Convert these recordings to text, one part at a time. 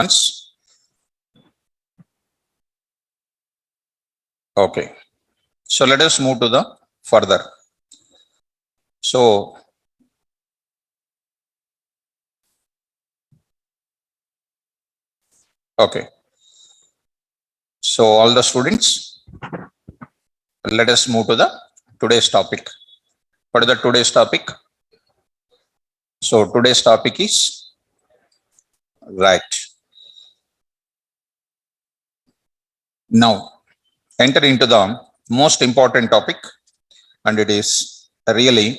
once. Okay. So let us move to the further. So okay. So all the students, let us move to the today's topic. What is the today's topic? So today's topic is right. Now enter into the most important topic, and it is really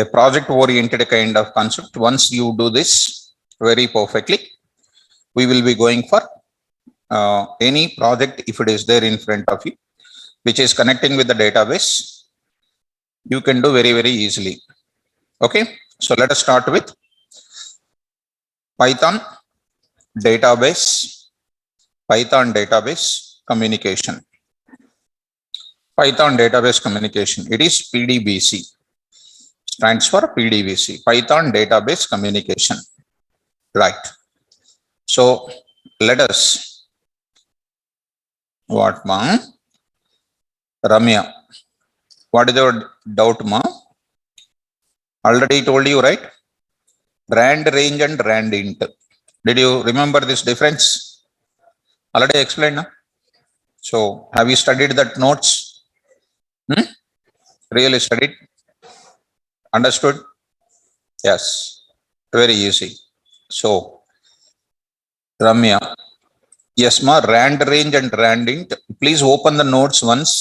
a project oriented kind of concept. Once you do this very perfectly, we will be going for any project if it is there in front of you, which is connecting with the database. You can do very, very easily. Okay. So let us start with Python database communication. Python database communication. It is PDBC. Stands for PDBC. Python database communication. Right. So let us. What, ma? Ramya. What is your doubt, ma? Already told you, right? Rand range and rand int. Did you remember this difference? Already explained, na? So have you studied that notes? Really studied? Understood? Yes. Very easy. So Ramya. Yes, ma. Rand range and rand int. Please open the notes once.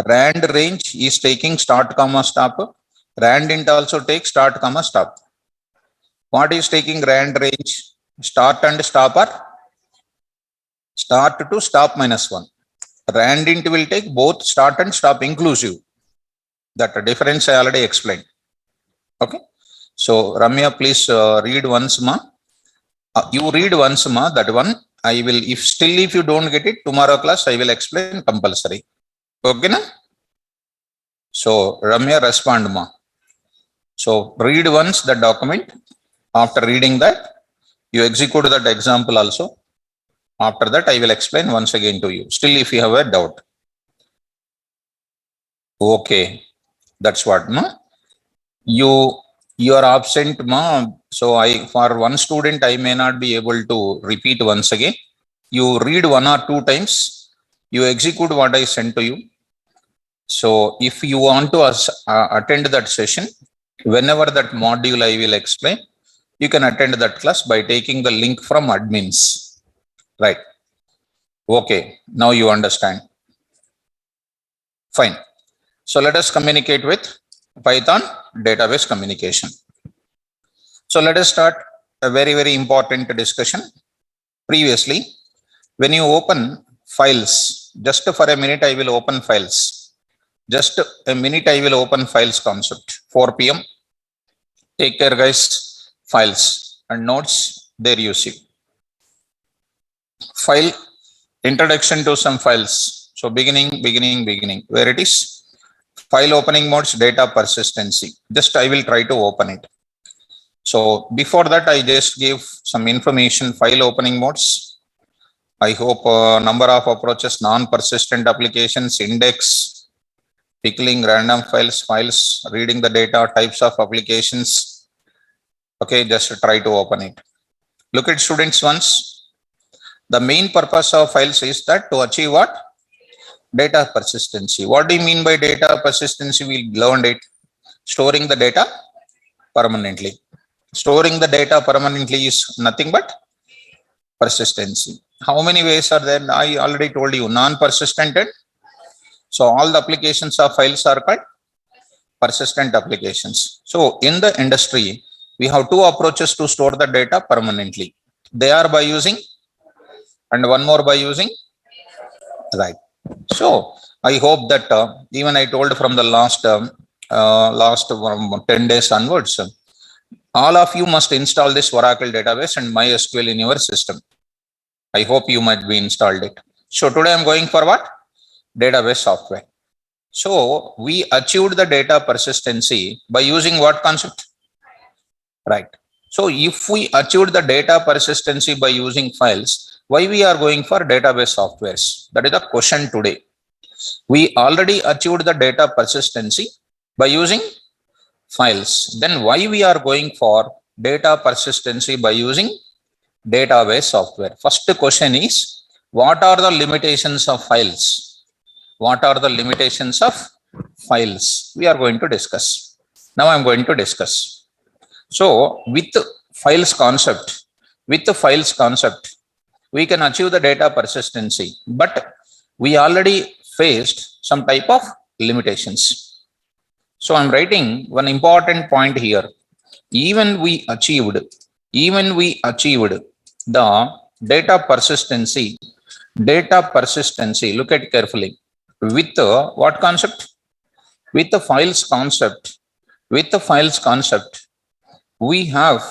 Rand range is taking start comma stop. Rand int also takes start comma stop. What is taking rand range? Start and stop are start to stop -1. Rand int will take both start and stop inclusive. That difference I already explained. Okay. So Ramya, please read once, ma. You read once, ma. That one I will. If you don't get it, tomorrow class I will explain compulsory. Okay, na? So Ramya, respond, ma. So read once the document. After reading that, you execute that example also. After that, I will explain once again to you. Still, if you have a doubt. Okay, that's what, ma. You are absent, ma. So for one student, I may not be able to repeat once again. You read 1 or 2 times. You execute what I sent to you. So if you want to attend that session, whenever that module I will explain, you can attend that class by taking the link from admins. Right. Okay. Now you understand. Fine. So let us communicate with Python database communication. So let us start a very, very important discussion. Previously, when you open files, just for a minute, I will open files. Just a minute, I will open files concept. 4 p.m. Take care, guys. Files and notes, there you see. File, introduction to some files. So beginning, where it is. File opening modes, data persistency. Just I will try to open it. So before that, I just gave some information, file opening modes. I hope number of approaches, non-persistent applications, index, pickling, random files, reading the data, types of applications. Okay, just try to open it. Look at students once. The main purpose of files is that to achieve what? Data persistency. What do you mean by data persistency? We learned it. Storing the data permanently. Storing the data permanently is nothing but persistency. How many ways are there? I already told you, non-persistent. So all the applications of files are called persistent applications. So in the industry, we have 2 approaches to store the data permanently. They are by using, and one more by using, right. So I hope that even I told from the last 10 days onwards, all of you must install this Oracle database and MySQL in your system. I hope you might be installed it. So today I'm going for what? Database software. So we achieved the data persistency by using what concept? Right. So if we achieved the data persistency by using files, why we are going for database softwares? That is the question today. We already achieved the data persistency by using files. Then why we are going for data persistency by using database software? First question is, what are the limitations of files? What are the limitations of files? We are going to discuss. Now I'm going to discuss. So with files concept, we can achieve the data persistency, but we already faced some type of limitations. So I'm writing one important point here. Even we achieved the data persistency, look at carefully, with what concept? With the files concept, we have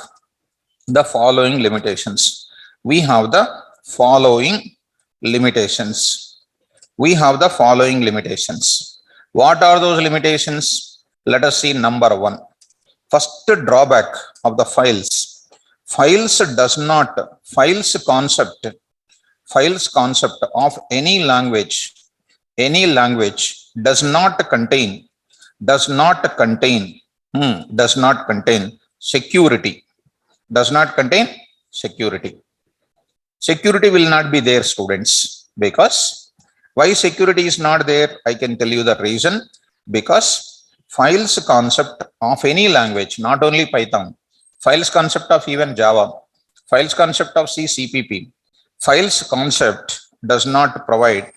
the following limitations. We have the following limitations. What are those limitations? Let us see number one. First drawback of the files. Files concept of any language does not contain security. Security will not be there, students. Because why security is not there? I can tell you the reason. Because files concept of any language, not only Python, files concept of even Java, files concept of C, CPP, files concept does not contain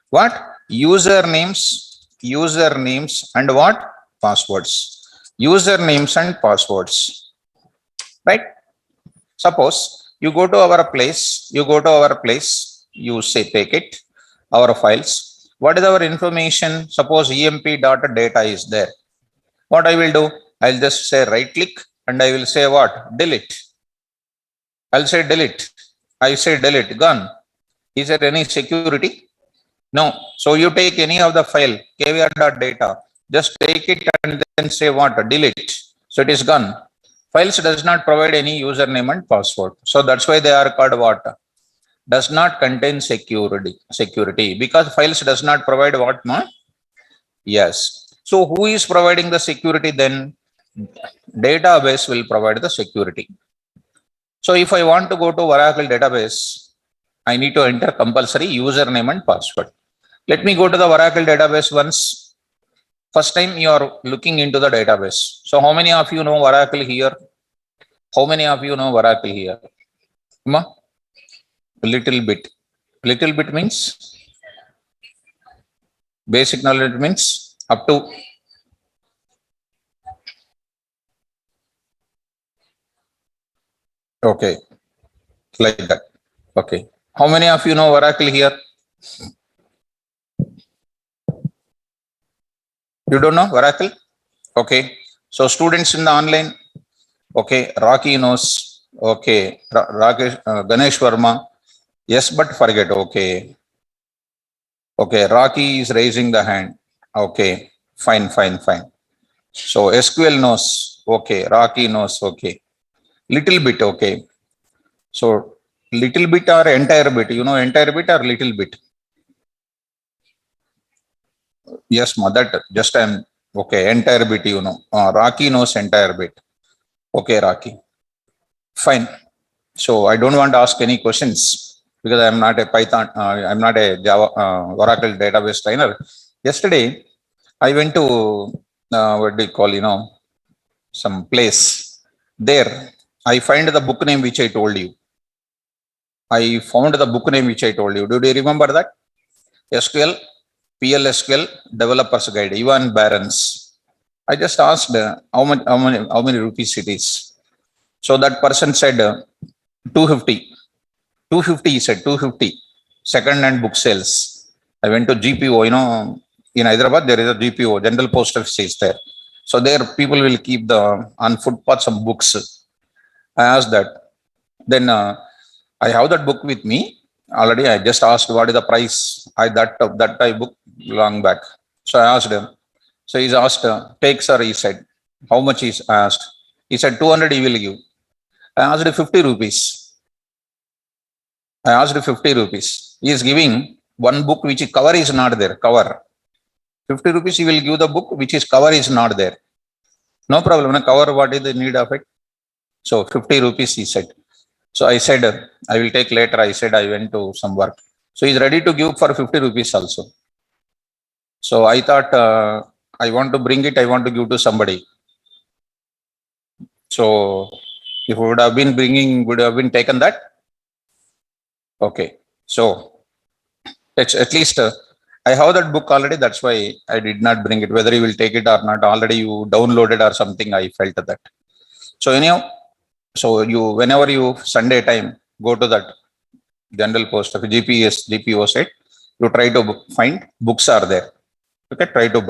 what? Usernames and what? Passwords. Right? Suppose you go to our place, you say take it, our files. What is our information? Suppose emp.data is there. What I will do? I'll just say right click and I will say what? Delete. I'll say delete. I say delete, gone. Is there any security? No. So you take any of the file, kvar.data, just take it and then say what? Delete. So it is gone. Files does not provide any username and password. So that's why they are called what? Does not contain security, because files does not provide what? Yes. So who is providing the security then? Database will provide the security. So if I want to go to Oracle database, I need to enter compulsory username and password. Let me go to the Oracle database once. First time you are looking into the database. So how many of you know Oracle here? Little bit. Little bit means basic knowledge means up to okay, like that. Okay. How many of you know Oracle here? You don't know Oracle? Okay. So students in the online, okay, Rocky knows, okay, Rakesh, Ganesh Verma, yes, but forget, okay. Okay, Rocky is raising the hand. Okay, fine. So SQL knows, okay, Rocky knows, okay. Little bit, okay. So little bit or entire bit, you know, entire bit or little bit? Yes, mother, just I'm, okay, entire bit, you know. Rocky knows entire bit. Okay, Rocky. Fine. So I don't want to ask any questions because I'm not a Python, I'm not a Java Oracle database trainer. Yesterday, I went to, what do you call, you know, some place. There, I find the book name which I told you. I found the book name which I told you. Do you remember that? SQL, PLSQL Developers Guide, Ivan Barons. I just asked how many rupees it is. So that person said 250. 250, he said 250. Second-hand book sales. I went to GPO, you know, in Hyderabad, there is a GPO, General Post Office is there. So there people will keep on footpath some books. I asked that. Then I have that book with me already. I just asked what is the price. That book long back. So I asked him, So he's asked, take sir, he said, how much is asked? He said 200 he will give. I asked 50 rupees. I asked 50 rupees. He is giving one book which cover is not there. Cover. 50 rupees he will give the book which is cover is not there. No problem. Cover, what is the need of it? So 50 rupees he said. So I said, I will take later. I said, I went to some work. So he's ready to give for 50 rupees also. So I thought, I want to bring it. I want to give to somebody. So if would have been bringing, would have been taken that. Okay. So it's at least I have that book already. That's why I did not bring it. Whether you will take it or not, already you downloaded or something. I felt that. So anyhow, so you, whenever you Sunday time, go to that general post of GPO site, you try to find books are there. Okay, try to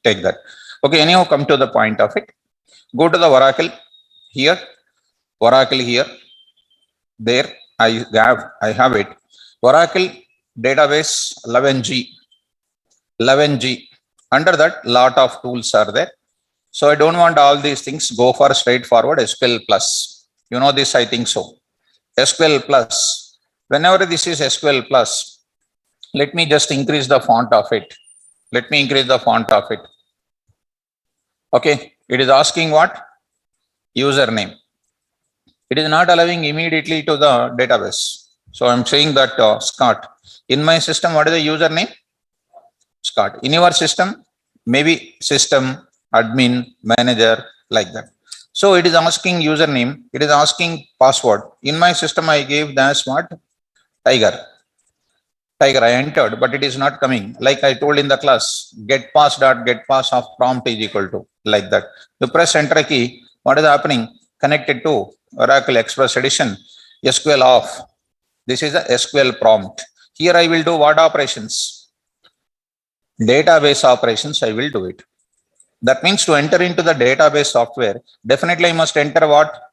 take that. Okay, anyhow, come to the point of it. Go to the Oracle here, Oracle here. There I have it. Oracle database 11G. 11G. Under that, lot of tools are there. So I don't want all these things. Go for straightforward SQL plus. You know this, I think so. SQL plus. Whenever this is SQL plus, let me just increase the font of it. Let me increase the font of it. Okay. It is asking what? Username. It is not allowing immediately to the database. So I'm saying that Scott. In my system, what is the username? Scott. In your system, maybe system, admin, manager, like that. So it is asking username. It is asking password. In my system, I gave the what? Tiger. I entered, but it is not coming. Like I told in the class, getPass of prompt is equal to, like that. You press enter key. What is happening? Connected to Oracle Express Edition, SQL off. This is a SQL prompt. Here I will do what operations? Database operations, I will do it. That means to enter into the database software, definitely I must enter what?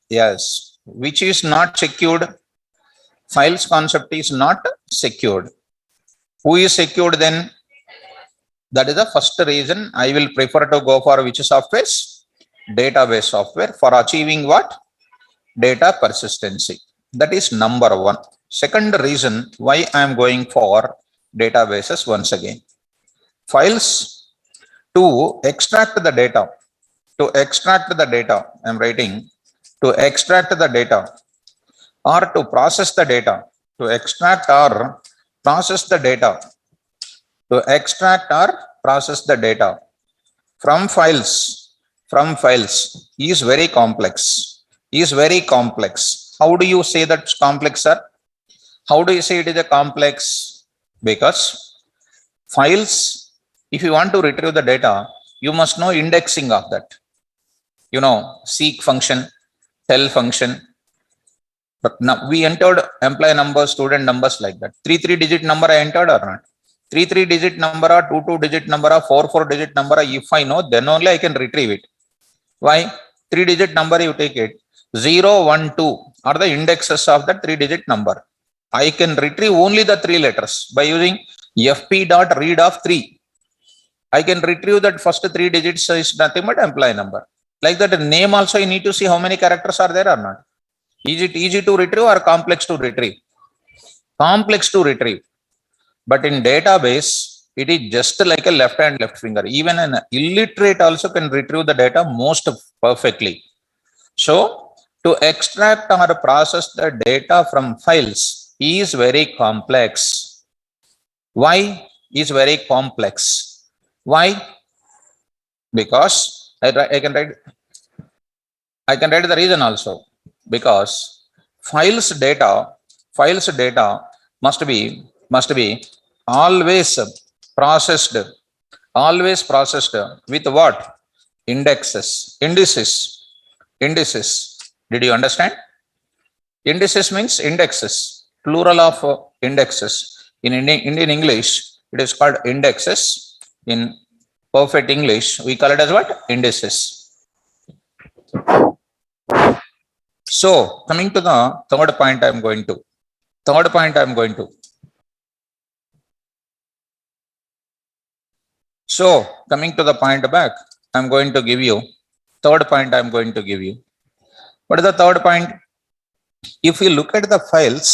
Yes, which is not secured. Files concept is not secured. Who is secured then? That is the first reason I will prefer to go for which softwares? Database software for achieving what? Data persistency. That is number one. Second reason why I am going for databases once again. Files to extract the data. To extract the data, I am writing to extract the data or to process the data. To extract or process the data. To extract or process the data from files is very complex. How do you say that complex, sir? How do you say it is a complex? Because files, if you want to retrieve the data, you must know indexing of that. You know, seek function, tell function. But now we entered employee number, student numbers like that. 3 digit number I entered or not? 3 digit number or 2 digit number or 4 digit number, if I know, then only I can retrieve it. Why? 3 digit number you take it. 0, 1, 2 are the indexes of that 3 digit number. I can retrieve only the 3 letters by using fp.read of 3. I can retrieve that first 3 digits is nothing but employee number. Like that name also you need to see how many characters are there or not. Is it easy to retrieve or complex to retrieve? Complex to retrieve. But in database, it is just like a left hand, left finger. Even an illiterate also can retrieve the data most perfectly. So to extract or process the data from files is very complex. Why is very complex? Why? Because I can write the reason also. Because files data must be always processed with what? Indices. Did you understand? Indices means indexes, plural of indexes. In Indian English, it is called indexes. In perfect English, we call it as what? Indices. So coming to the third point I am going to. So coming to the point back, I'm going to give you third point. I'm going to give you. What is the third point? If you look at the files,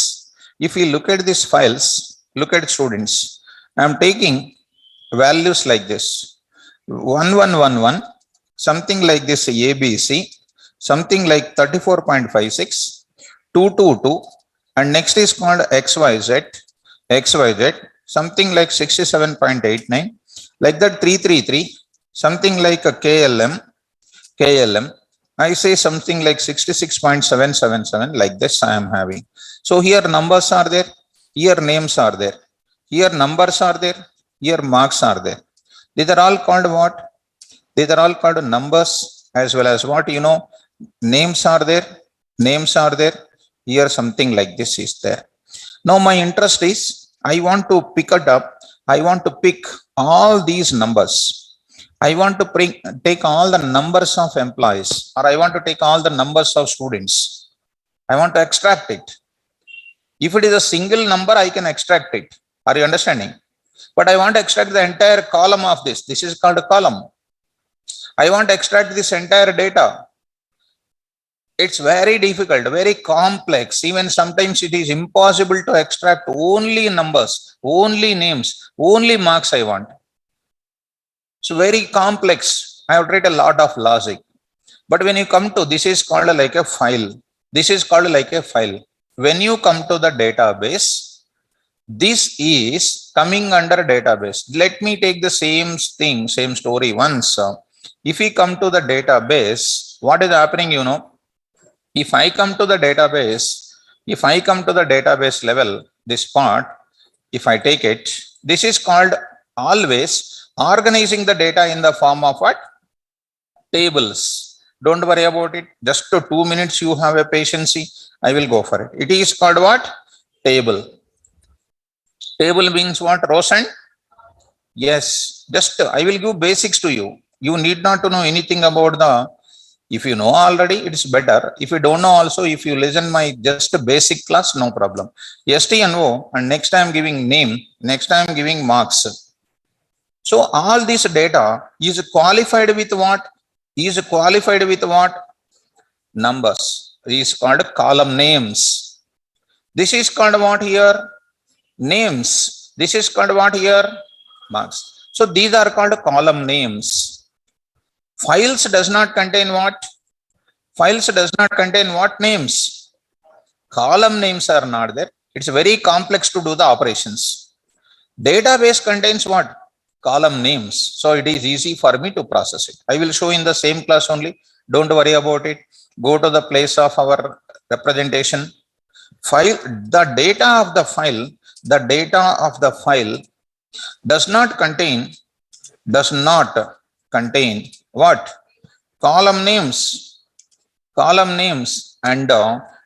if you look at these files, look at students. I'm taking values like this: 1111, something like this ABC, something like 34.56, 222, and next is called XYZ, something like 67.89, like that 333, something like a KLM. I say something like 66.777, like this I am having. So here numbers are there, here names are there, here numbers are there, here marks are there. These are all called what? These are all called numbers, as well as what, names are there, here something like this is there. Now my interest is, I want to pick it up, I want to pick all these numbers. I want to take all the numbers of employees, or I want to take all the numbers of students. I want to extract it. If it is a single number, I can extract it. Are you understanding? But I want to extract the entire column of this. This is called a column. I want to extract this entire data. It's very difficult, very complex. Even sometimes it is impossible to extract only numbers, only names, only marks I want. So very complex. I have tried a lot of logic. But when you come to, this is called like a file. This is called like a file. When you come to the database, this is coming under database. Let me take the same thing, same story once. If we come to the database, what is happening, if I come to the database, level, this part, if I take it, this is called always organizing the data in the form of what? Tables. Don't worry about it. Just to 2 minutes you have a patience. I will go for it. It is called what? Table. Table means what? Rows and? Yes. Just I will give basics to you. You need not to know anything about the. If you know already, it's better. If you don't know also, if you listen my just basic class, no problem. STNO, and next time giving name, next time giving marks. So all this data is qualified with what? Numbers. Is called column names. This is called what here? Names. This is called what here? Marks. So these are called column names. Files does not contain what? Files does not contain what names? Column names are not there. It's very complex to do the operations. Database contains what? Column names. So it is easy for me to process it. I will show in the same class only. Don't worry about it. Go to the place of our representation. File, the data of the file does not contain what? Column names and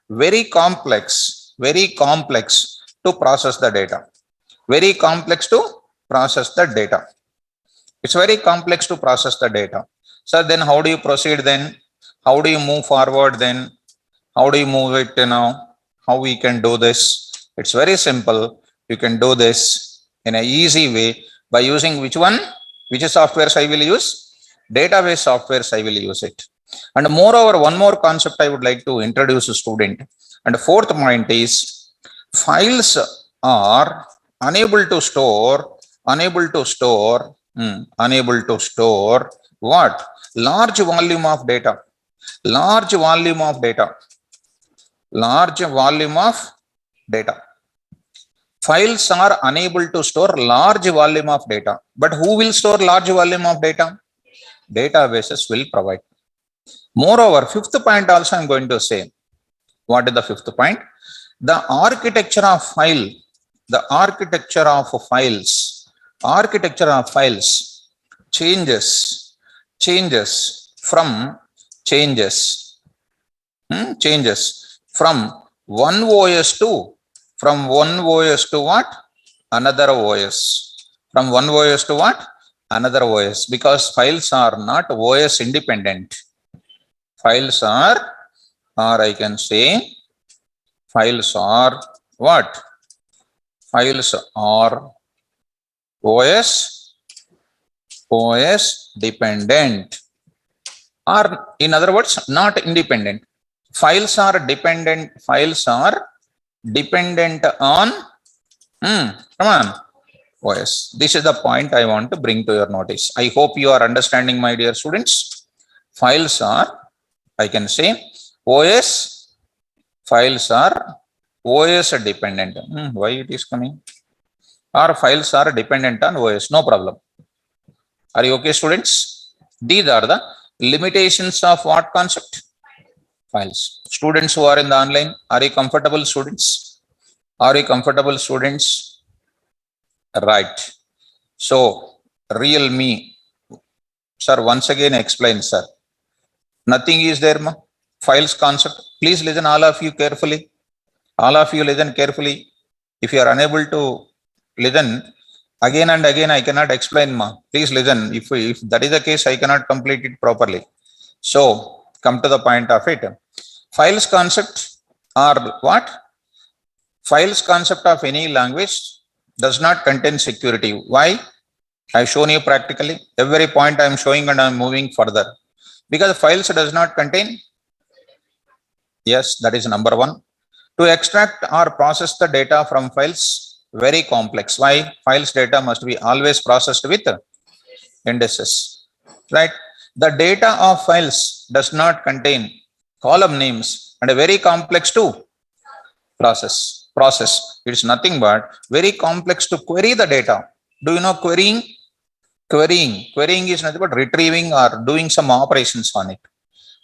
very complex to process the data. Very complex to process the data. It's very complex to process the data. So then how do you proceed then? How do you move forward then? How do you move it now? How we can do this? It's very simple. You can do this in an easy way by using which one? Which softwares I will use? Database softwares I will use it. And moreover, one more concept I would like to introduce a student. And the fourth point is, files are unable to store what? Large volume of data. Files are unable to store large volume of data. But who will store large volume of data? Databases will provide. Moreover, fifth point also I am going to say. What is the fifth point? The architecture of files changes from one OS to what? Another OS. From one OS to what? Another OS, because files are not OS independent. Files are, or I can say, files are what? Files are OS OS dependent, or in other words, not independent. Files are dependent. Files are dependent on, come on, OS. This is the point I want to bring to your notice. I hope you are understanding, my dear students. Files are, I can say, OS. Files are OS dependent. Why it is coming? Our files are dependent on OS. No problem. Are you okay, students? These are the limitations of what concept? Files. Students who are in the online, are you comfortable, students? Are you comfortable, students? Right. So, Realme, sir, once again explain, sir. Nothing is there, ma? Files concept. Please listen, all of you carefully. All of you listen carefully. If you are unable to listen, again and again, I cannot explain, ma. Please listen. If that is the case, I cannot complete it properly. So, come to the point of it. Files concept are what? Files concept of any language does not contain security. Why? I've shown you practically. Every point I'm showing and I'm moving further. Because files does not contain. Yes, that is number one. To extract or process the data from files, very complex. Why? Files data must be always processed with indices, right? The data of files does not contain column names and a very complex to process. It's nothing but very complex to query the data. Do you know querying? Querying is nothing but retrieving or doing some operations on it.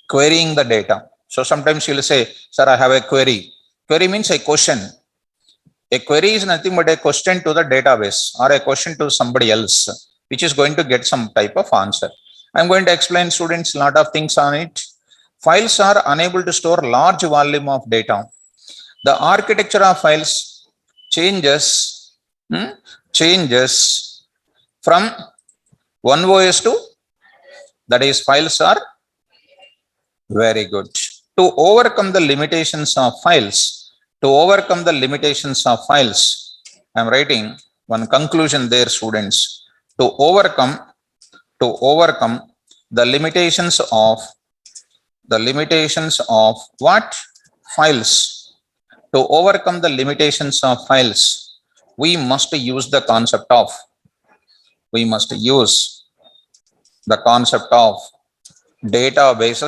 Querying the data. So sometimes you'll say, sir, I have a query. Query means a question. A query is nothing but a question to the database or a question to somebody else, which is going to get some type of answer. I'm going to explain, students, a lot of things on it. Files are unable to store large volume of data. The architecture of files changes from one OS to, that is, files are very good. To overcome the limitations of files, I'm writing one conclusion there, students. To overcome the limitations of what? Files. To overcome the limitations of files, we must use the concept of database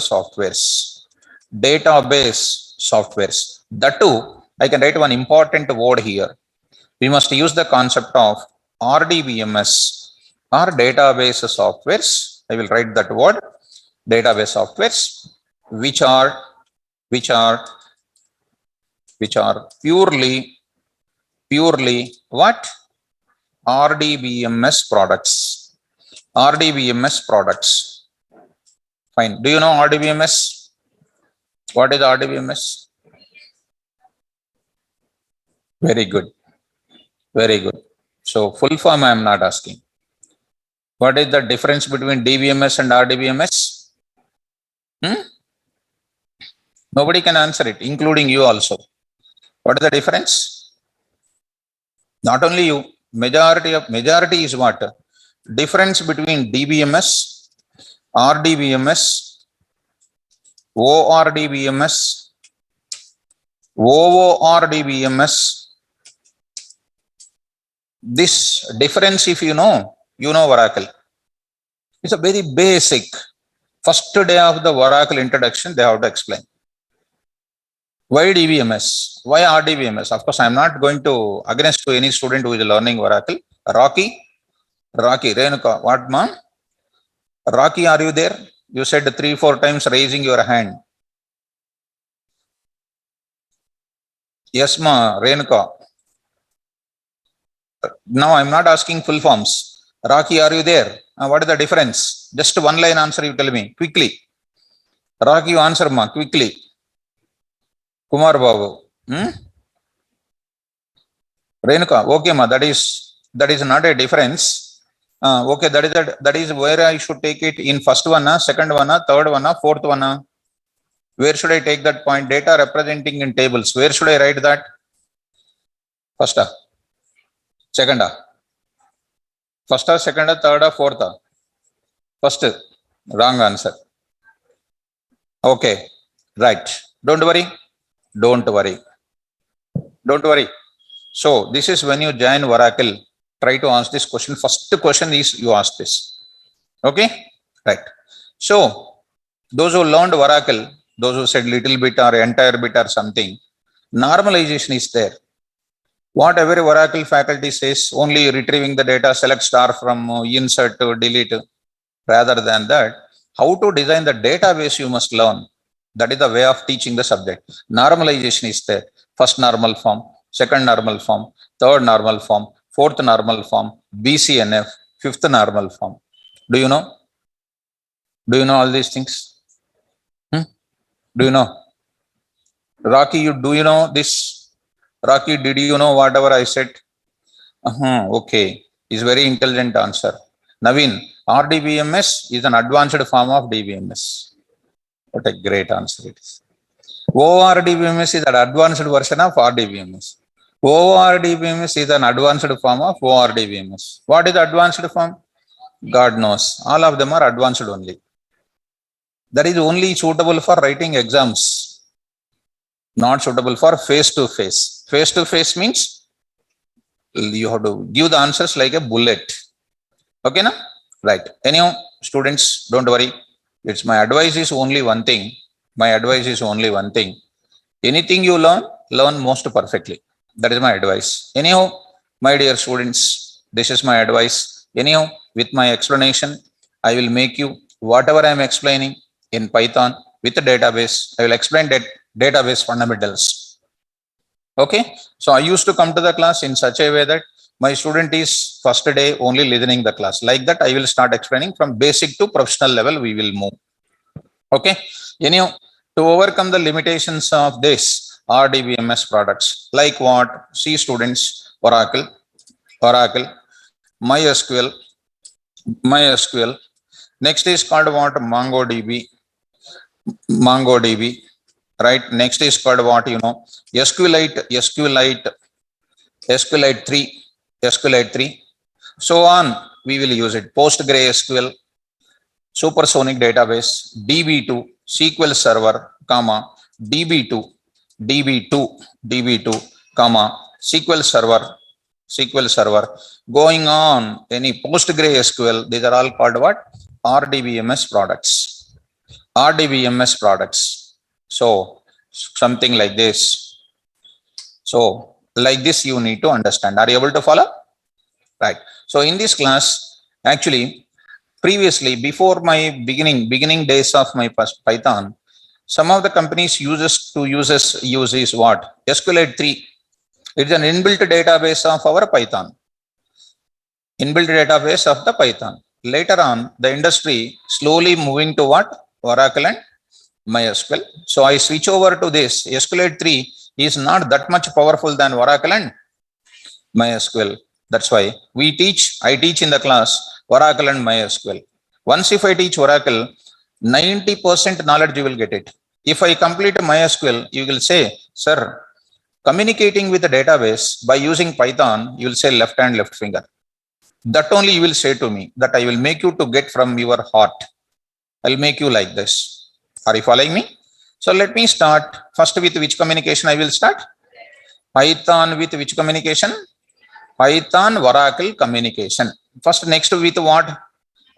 softwares. That too, I can write one important word here. We must use the concept of RDBMS or database softwares. I will write that word, database softwares, which are purely what? RDBMS products. Fine. Do you know RDBMS? What is RDBMS? Very good. So full form I am not asking. What is the difference between DBMS and RDBMS? Nobody can answer it, including you also. What is the difference? Not only you, majority is what? Difference between DBMS, RDBMS, ORDBMS, OORDBMS. This difference, if you know Oracle. It's a very basic. First day of the Oracle introduction, they have to explain. Why DBMS? Why RDBMS? Of course, I'm not going to against to any student who is learning Oracle. Rocky, Renuka, what, ma'am? Rocky, are you there? You said 3-4 times raising your hand. Yes, ma, Renuka. Now I'm not asking full forms. Rocky, are you there? What is the difference? Just one line answer, you tell me quickly. Rocky, you answer, ma, quickly. Kumar Babu. Renuka, okay, ma, that is not a difference. Okay, that is where I should take it in first one, second one, third one, fourth one. Where should I take that point? Data representing in tables. Where should I write that? First, second, first, second, third, fourth. First, wrong answer. Okay, right. Don't worry. Don't worry. Don't worry. So this is when you join Oracle, try to ask this question. First question is you ask this. Okay, right. So those who learned Oracle, those who said little bit or entire bit or something, normalization is there. Whatever Oracle faculty says, only retrieving the data, select star from insert to delete. Rather than that, how to design the database you must learn. That is the way of teaching the subject. Normalization is there. First normal form, second normal form, third normal form, fourth normal form, BCNF, fifth normal form. Do you know? Do you know all these things? Do you know? Rocky, do you know this? Rocky, did you know whatever I said? Okay, is very intelligent answer. Naveen, RDBMS is an advanced form of DBMS. What a great answer it is. ORDBMS is an advanced version of RDBMS. ORDBMS is an advanced form of ORDBMS. What is the advanced form? God knows. All of them are advanced only. That is only suitable for writing exams, not suitable for face-to-face. Face-to-face means you have to give the answers like a bullet. Okay, na? Right. Anyhow, students, don't worry. It's my advice is only one thing. My advice is only one thing. Anything you learn most perfectly. That is my advice. Anyhow, my dear students, this is my advice. Anyhow, with my explanation, I will make you whatever I am explaining in Python with the database. I will explain that database fundamentals. Okay. So I used to come to the class in such a way that my student is first day only listening the class. Like that, I will start explaining from basic to professional level. We will move. Okay. Anyhow, to overcome the limitations of this RDBMS products, like what? C students, Oracle, MySQL. Next is called what? MongoDB. Right. Next is called what? You know, SQLite 3. So on, we will use it. PostgreSQL, Supersonic Database, DB2, SQL Server, comma, DB2, comma, SQL Server, going on, any PostgreSQL, these are all called what? RDBMS products. So something like this. So like this, you need to understand. Are you able to follow? Right. So in this class, actually, previously, before my beginning days of my Python, some of the companies use is what? SQLite 3. It's an inbuilt database of our Python. Inbuilt database of the Python. Later on, the industry slowly moving to what? Oracle and MySQL. So I switch over to this. SQLite 3 is not that much powerful than Oracle and MySQL. That's why I teach in the class Oracle and MySQL. Once if I teach Oracle, 90% knowledge you will get it. If I complete MySQL, you will say, sir, communicating with the database by using Python, you will say left hand, left finger. That only you will say to me, that I will make you to get from your heart. I'll make you like this. Are you following me? So let me start first with which communication I will start? Python with which communication? Python Oracle communication. First, next with what?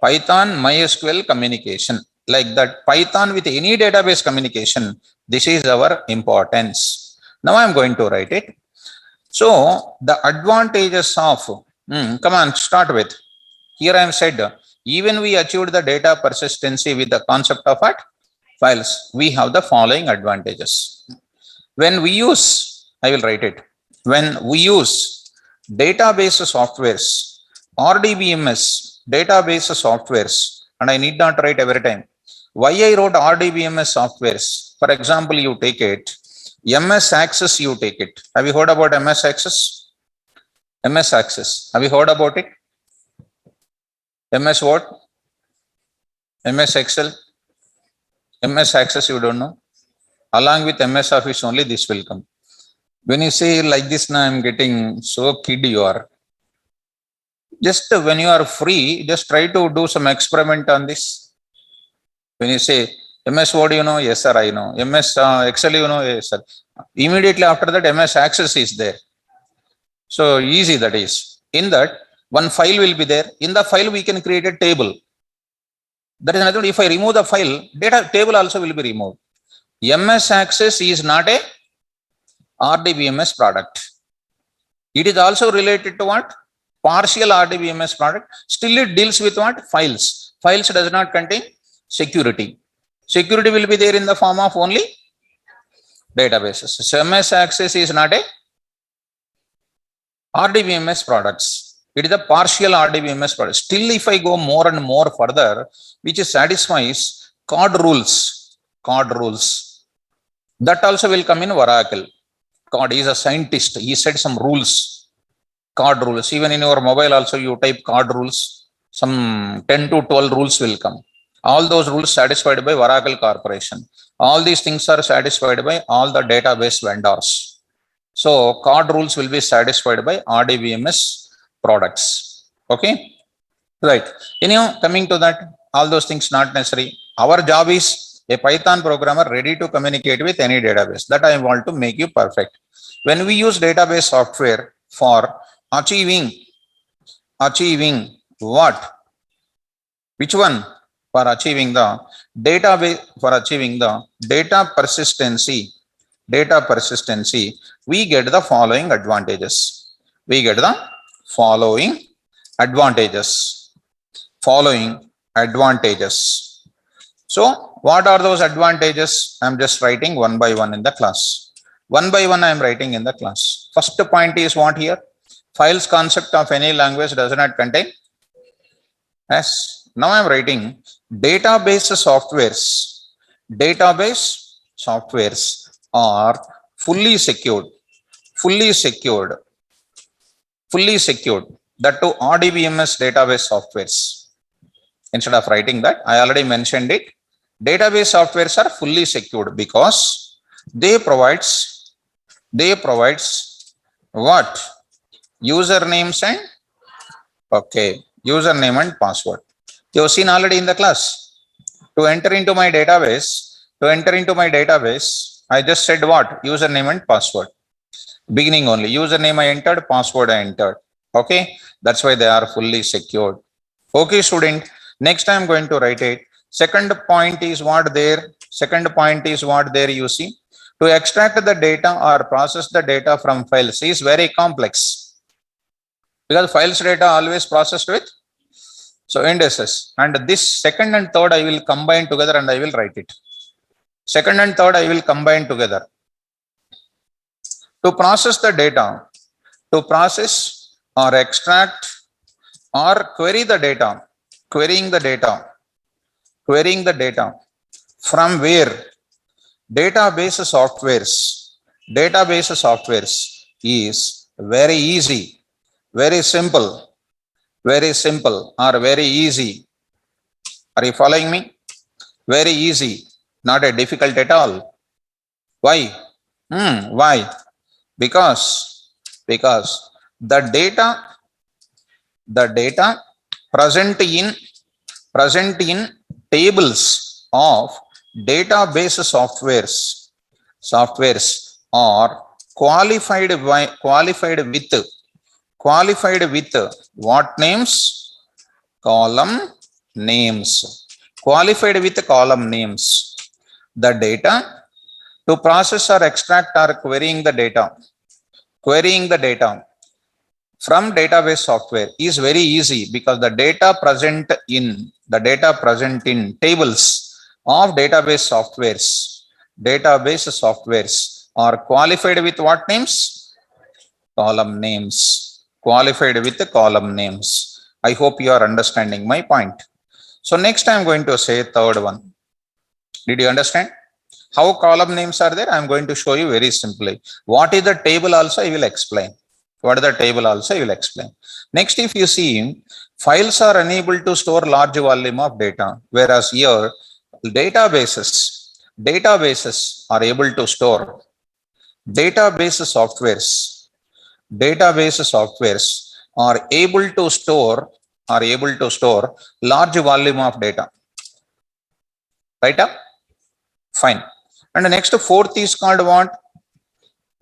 Python MySQL communication. Like that, Python with any database communication. This is our importance. Now I am going to write it. So the advantages of, come on, start with. Here I am said, even we achieved the data persistency with the concept of what? Files. We have the following advantages. When we use, I will write it. When we use database softwares, RDBMS, database softwares, and I need not write every time. Why I wrote RDBMS softwares? For example, you take it, MS Access, you take it. Have you heard about MS Access? MS Access. Have you heard about it? MS what? MS Excel? MS Access, you don't know? Along with MS Office only, this will come. When you say like this, now I'm getting so kid you are. Just when you are free, just try to do some experiment on this. When you say MS Word, you know, yes sir, I know. MS Excel, you know, yes sir. Immediately after that, MS Access is there. So easy that is. In that, one file will be there. In the file, we can create a table. That is nothing. If I remove the file, data table also will be removed. MS Access is not a RDBMS product. It is also related to what? Partial RDBMS product. Still it deals with what? Files. Files does not contain security. Security will be there in the form of only databases. So MS Access is not a RDBMS products. It is a partial RDBMS product. Still, if I go more and more further, which satisfies CORD rules, that also will come in Oracle. CORD is a scientist. He said some rules, CORD rules. Even in your mobile also, you type CORD rules. Some 10 to 12 rules will come. All those rules satisfied by Oracle Corporation. All these things are satisfied by all the database vendors. So CORD rules will be satisfied by RDBMS products. Okay, right. Anyhow, coming to that, all those things not necessary. Our job is a Python programmer ready to communicate with any database. That I want to make you perfect. When we use database software for achieving what? Which one? For achieving the database, for achieving the data persistency, we get the following advantages. We get the following advantages. So what are those advantages? I'm just writing one by one in the class. One by one I am writing in the class. First point is what here? Files concept of any language does not contain. Yes. Now I am writing database softwares are fully secured. That to RDBMS database softwares. Instead of writing that, I already mentioned it. Database softwares are fully secured because they provides what? Usernames and username and password. You have seen already in the class. To enter into my database, I just said what? Username and password. Beginning only. Username I entered, password I entered. Okay. That's why they are fully secured. Okay, student. Next I am going to write it. Second point is what there? You see. To extract the data or process the data from files is very complex. Because files data always processed with indices. And this second and third I will combine together and I will write it. Second and third I will combine together. To process the data, to process or extract or query the data, querying the data from where? Database softwares is very easy, very simple or very easy. Are you following me? Very easy, not a difficult at all. Why? Why? Because the data present in tables of database softwares are qualified with what names? Column names. Qualified with column names. The data to process or extract or querying the data from database software is very easy because the data present in tables of database softwares are qualified with what names? Column names. Qualified with the column names. I hope you are understanding my point. So next I am going to say third one. Did you understand? How column names are there? I am going to show you very simply. What is the table also I will explain. Next, if you see, files are unable to store large volume of data, whereas here databases are able to store. Database softwares are able to store large volume of data. Right up? Fine. And the next fourth is called what?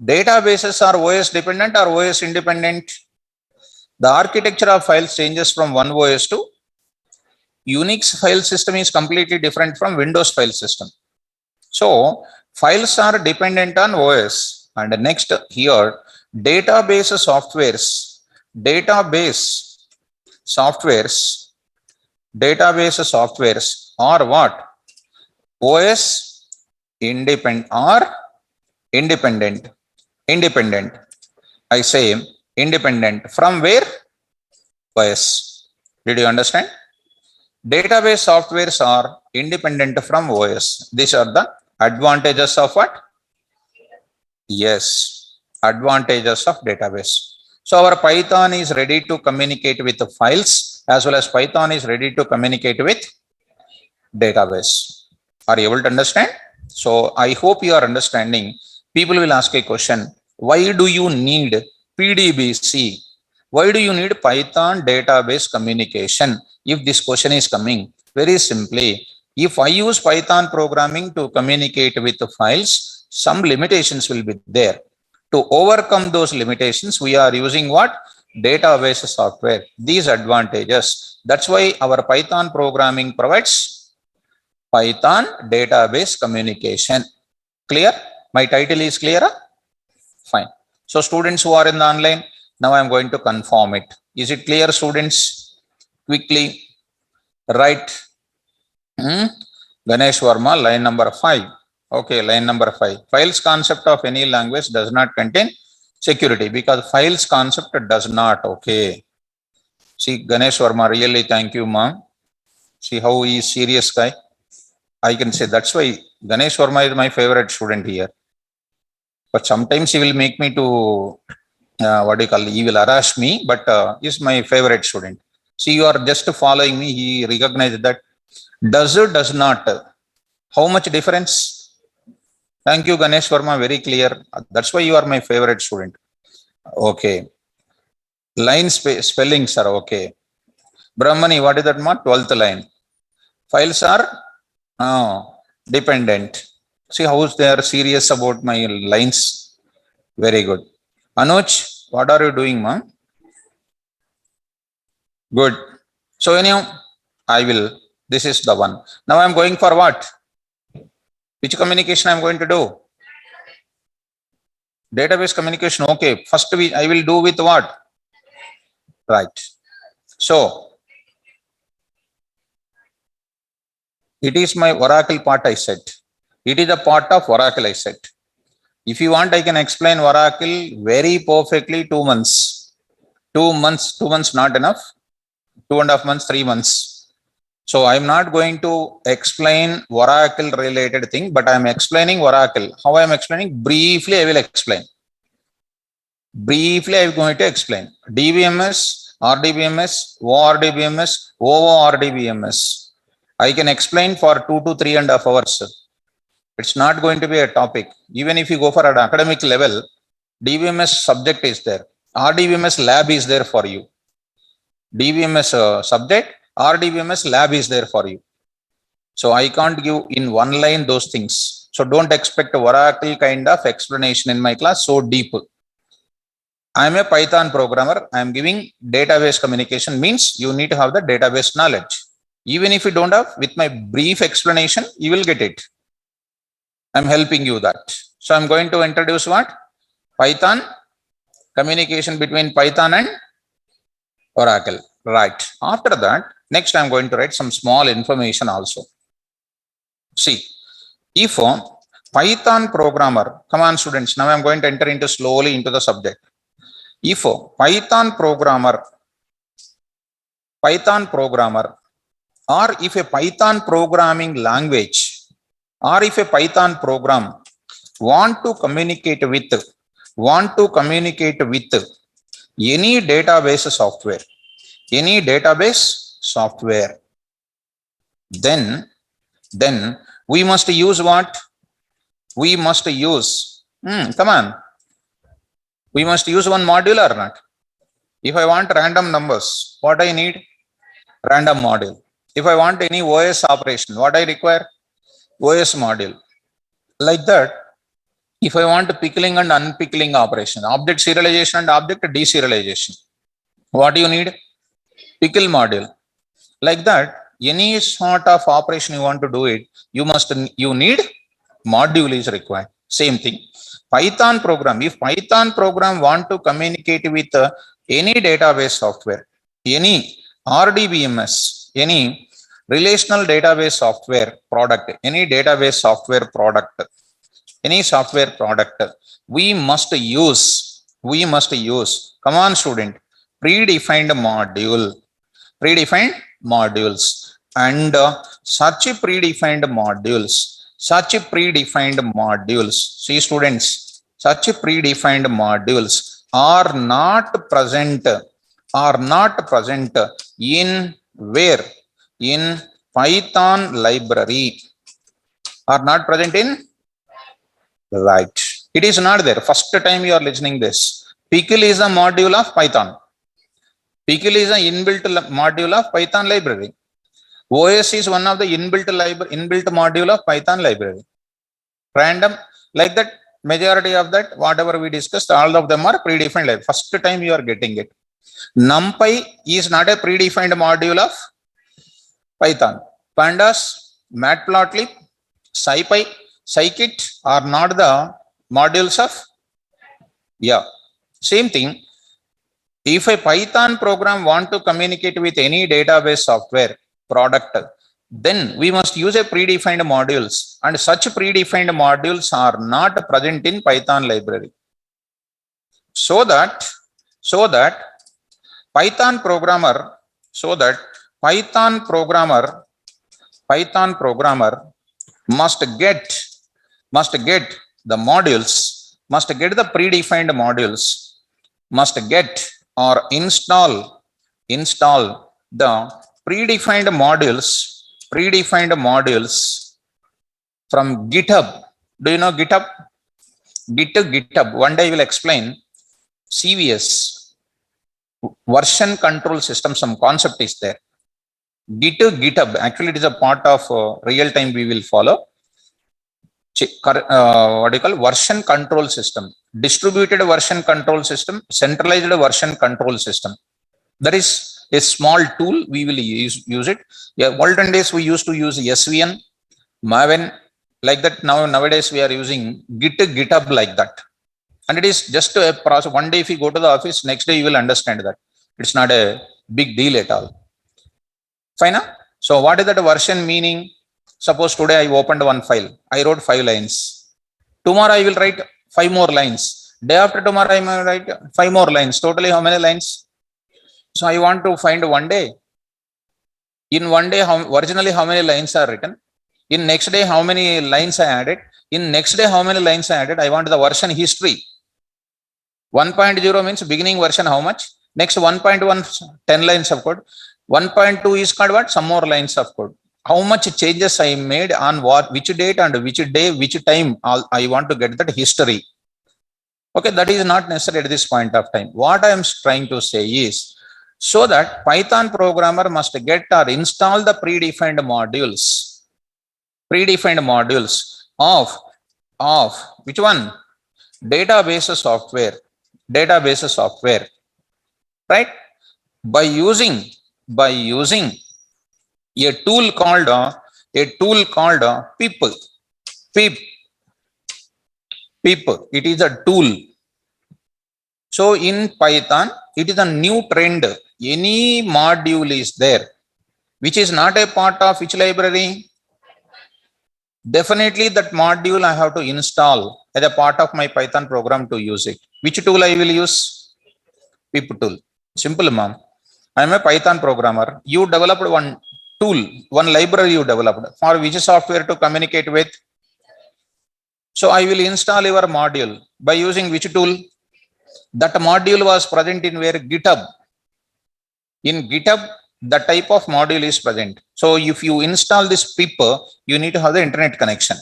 Databases are OS dependent or OS independent? The architecture of files changes from one OS to Unix file system is completely different from Windows file system. So files are dependent on OS. And next here, database softwares are what? OS independent or independent. I say independent from where? OS. Did you understand? Database softwares are independent from OS. These are the advantages of what? Yes, advantages of database. So our Python is ready to communicate with the files as well as Python is ready to communicate with database. Are you able to understand? So I hope you are understanding. People will ask a question. Why do you need PDBC? Why do you need Python database communication? If this question is coming, very simply, if I use Python programming to communicate with the files, some limitations will be there. To overcome those limitations, we are using what? Database software. These advantages. That's why our Python programming provides Python database communication. Clear? My title is clear? Fine. So students who are in the online, now I am going to confirm it. Is it clear, students? Quickly, right? Ganesh Verma, line number 5. Okay, line number 5. Files concept of any language does not contain security because files concept does not. Okay. See, Ganesh Verma, really thank you, ma'am. See how he is serious guy. I can say that's why Ganesh Verma is my favorite student here. But sometimes he will make me to, he will harass me, but he's my favorite student. See, you are just following me. He recognized that. Does or does not? How much difference? Thank you, Ganesh Verma. Very clear. That's why you are my favorite student. Okay. Line spelling, sir. Okay. Brahmani, what is that? 12th line. Files are dependent. See how they are serious about my lines. Very good. Anuj, what are you doing, ma'am? Good. So anyhow, this is the one. Now I'm going for what? Which communication I'm going to do? Database communication. Okay. First I will do with what? Right. So it is my Oracle part I said. It is a part of Oracle I said. If you want, I can explain Oracle very perfectly 2 months. 2 months not enough. 2.5 months, 3 months. So I'm not going to explain Oracle related thing, but I'm explaining Oracle. How I'm explaining? Briefly, I will explain. Briefly, I'm going to explain. DBMS, RDBMS, ORDBMS, OORDBMS. I can explain for 2 to 3.5 hours. It's not going to be a topic. Even if you go for an academic level, DBMS subject is there. RDBMS lab is there for you. DBMS subject, RDBMS lab is there for you. So I can't give in one line those things. So don't expect Oracle kind of explanation in my class so deep. I am a Python programmer. I am giving database communication means you need to have the database knowledge. Even if you don't have, with my brief explanation, you will get it. I'm helping you that. So I'm going to introduce what? Python, communication between Python and Oracle. Right. After that, next I'm going to write some small information also. See, if a Python programmer, come on students, now I'm going to enter into slowly into the subject. If a Python programmer, or if a Python programming language, or if a Python program want to communicate with any database software, then we must use what? We must use, come on. We must use one module or not? If I want random numbers, what I need? Random module. If I want any OS operation, what I require? OS module. Like that, if I want pickling and unpickling operation, object serialization and object deserialization, what do you need? Pickle module. Like that, any sort of operation you want to do it, you need module is required. Same thing. Python program, if Python program want to communicate with any database software, any RDBMS, any relational database software product, any database software product, any software product, we must use, come on student, predefined modules, and such predefined modules, see students, such predefined modules are not present in where? In Python library, are not present in, right, it is not there. First time you are listening this. Pickle is a module of Python. Pickle is an inbuilt module of Python library. OS is one of the inbuilt module of Python library. Random, like that, majority of that, whatever we discussed, all of them are predefined library. First time you are getting it. NumPy is not a predefined module of Python. Pandas, Matplotlib, SciPy, Scikit are not the modules of, same thing. If a Python program want to communicate with any database software product, then we must use a predefined modules, and such predefined modules are not present in Python library. So that Python programmer must get the modules, must get the predefined modules, must get or install the predefined modules from GitHub. Do you know GitHub? GitHub. One day I will explain CVS, version control system. Some concept is there. GitHub. Actually, it is a part of real time. We will follow. What do you call version control system? Distributed version control system, centralized version control system. That is a small tool. We will use it. Yeah, olden days we used to use SVN, Maven, like that. Nowadays we are using GitHub like that. And it is just a process. One day if you go to the office, next day you will understand that. It's not a big deal at all. Fine. So what is that version meaning? Suppose today I opened one file. I wrote 5 lines. Tomorrow I will write 5 more lines. Day after tomorrow I will write 5 more lines. Totally how many lines? So I want to find one day. In one day, originally how many lines are written? In next day, how many lines I added? In next day, how many lines I added? I want the version history. 1.0 means beginning version how much? Next 1.1, 10 lines of code. 1.2 is called what? Some more lines of code. How much changes I made on what, which date and which day, which time, I want to get that history. Okay, that is not necessary at this point of time. What I am trying to say is, so that Python programmer must get or install the predefined modules of which one? Database software, right? By using a tool called pip. It is a tool. So in Python, it is a new trend. Any module is there which is not a part of which library? Definitely that module I have to install as a part of my Python program to use it. Which tool I will use? Pip tool. Simple, ma'am. I am a Python programmer. You developed one tool, one library you developed for which software to communicate with. So I will install your module by using which tool? That module was present in where? GitHub. In GitHub, the type of module is present. So if you install this pip, you need to have the internet connection.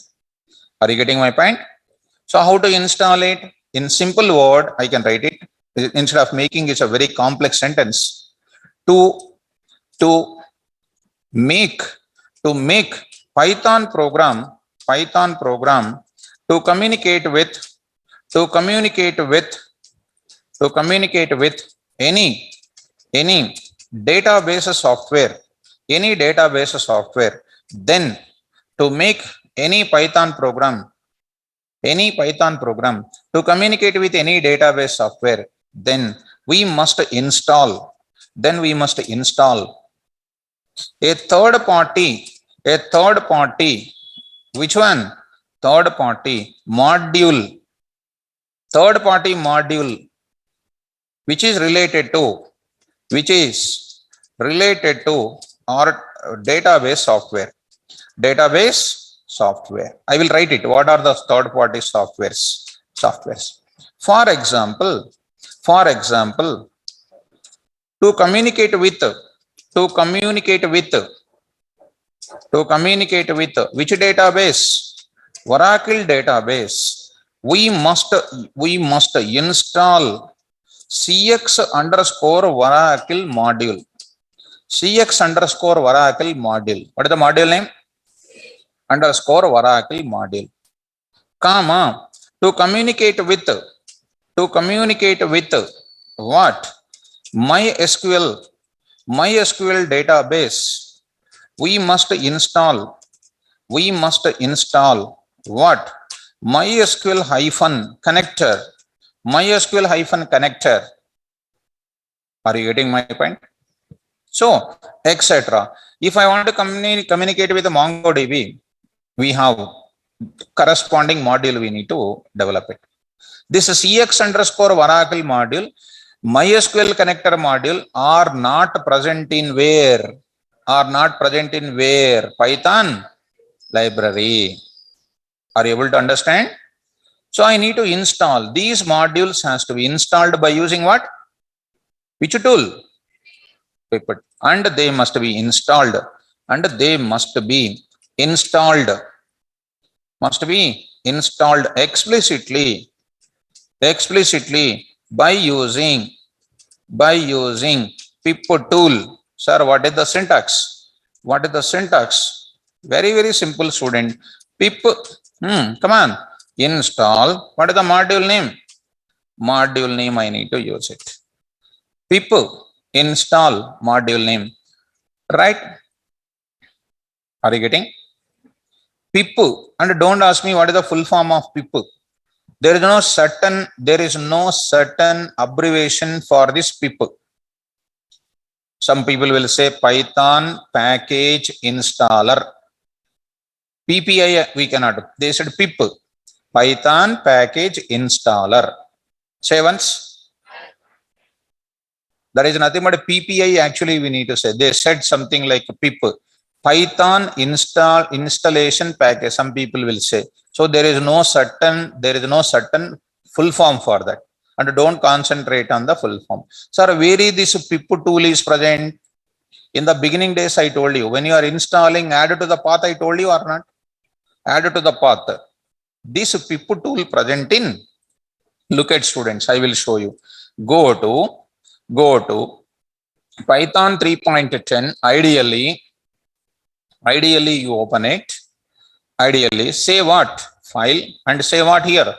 Are you getting my point? So how to install it? In simple word, I can write it. instead of making it a very complex sentence, to make Python program to communicate with to communicate with any database software, then to make any Python program to communicate with any database software, then we must install a third party, which one? Third party module, which is related to our database software. I will write it. What are the third party softwares? For example, to communicate with which database? Oracle database. We must install CX underscore Oracle module. What is the module name? Underscore Oracle module. Comma, to communicate with what? MySQL database. We must install what? MySQL connector. Are you getting my point? So, etc. If I want to communicate with the MongoDB, we have corresponding module we need to develop it. This CX underscore Oracle module, MySQL connector module are not present in where? Python library. Are you able to understand? So I need to install these modules, has to be installed by using what? Which tool? Pipit. And they must be installed. Explicitly by using pip tool. Sir, what is the syntax? Very simple, student. Pip, come on, install. What is the module name? I need to use it. Pip install module name, right? Are you getting? Pip, and don't ask me what is the full form of pip. There is no certain abbreviation for this pip. Some people will say Python package installer. PPI we cannot. They said pip, Python package installer. Say once. There is nothing but PPI actually we need to say. They said something like pip, Python installation package. Some people will say. So there is no certain full form for that. And don't concentrate on the full form. Sir, where is this pip tool is present? In the beginning days, I told you. When you are installing, add to the path, I told you or not? Add to the path. This pip tool present in, look at students, I will show you. Go to Python 3.10. Ideally you open it. Ideally say what? File, and say what here?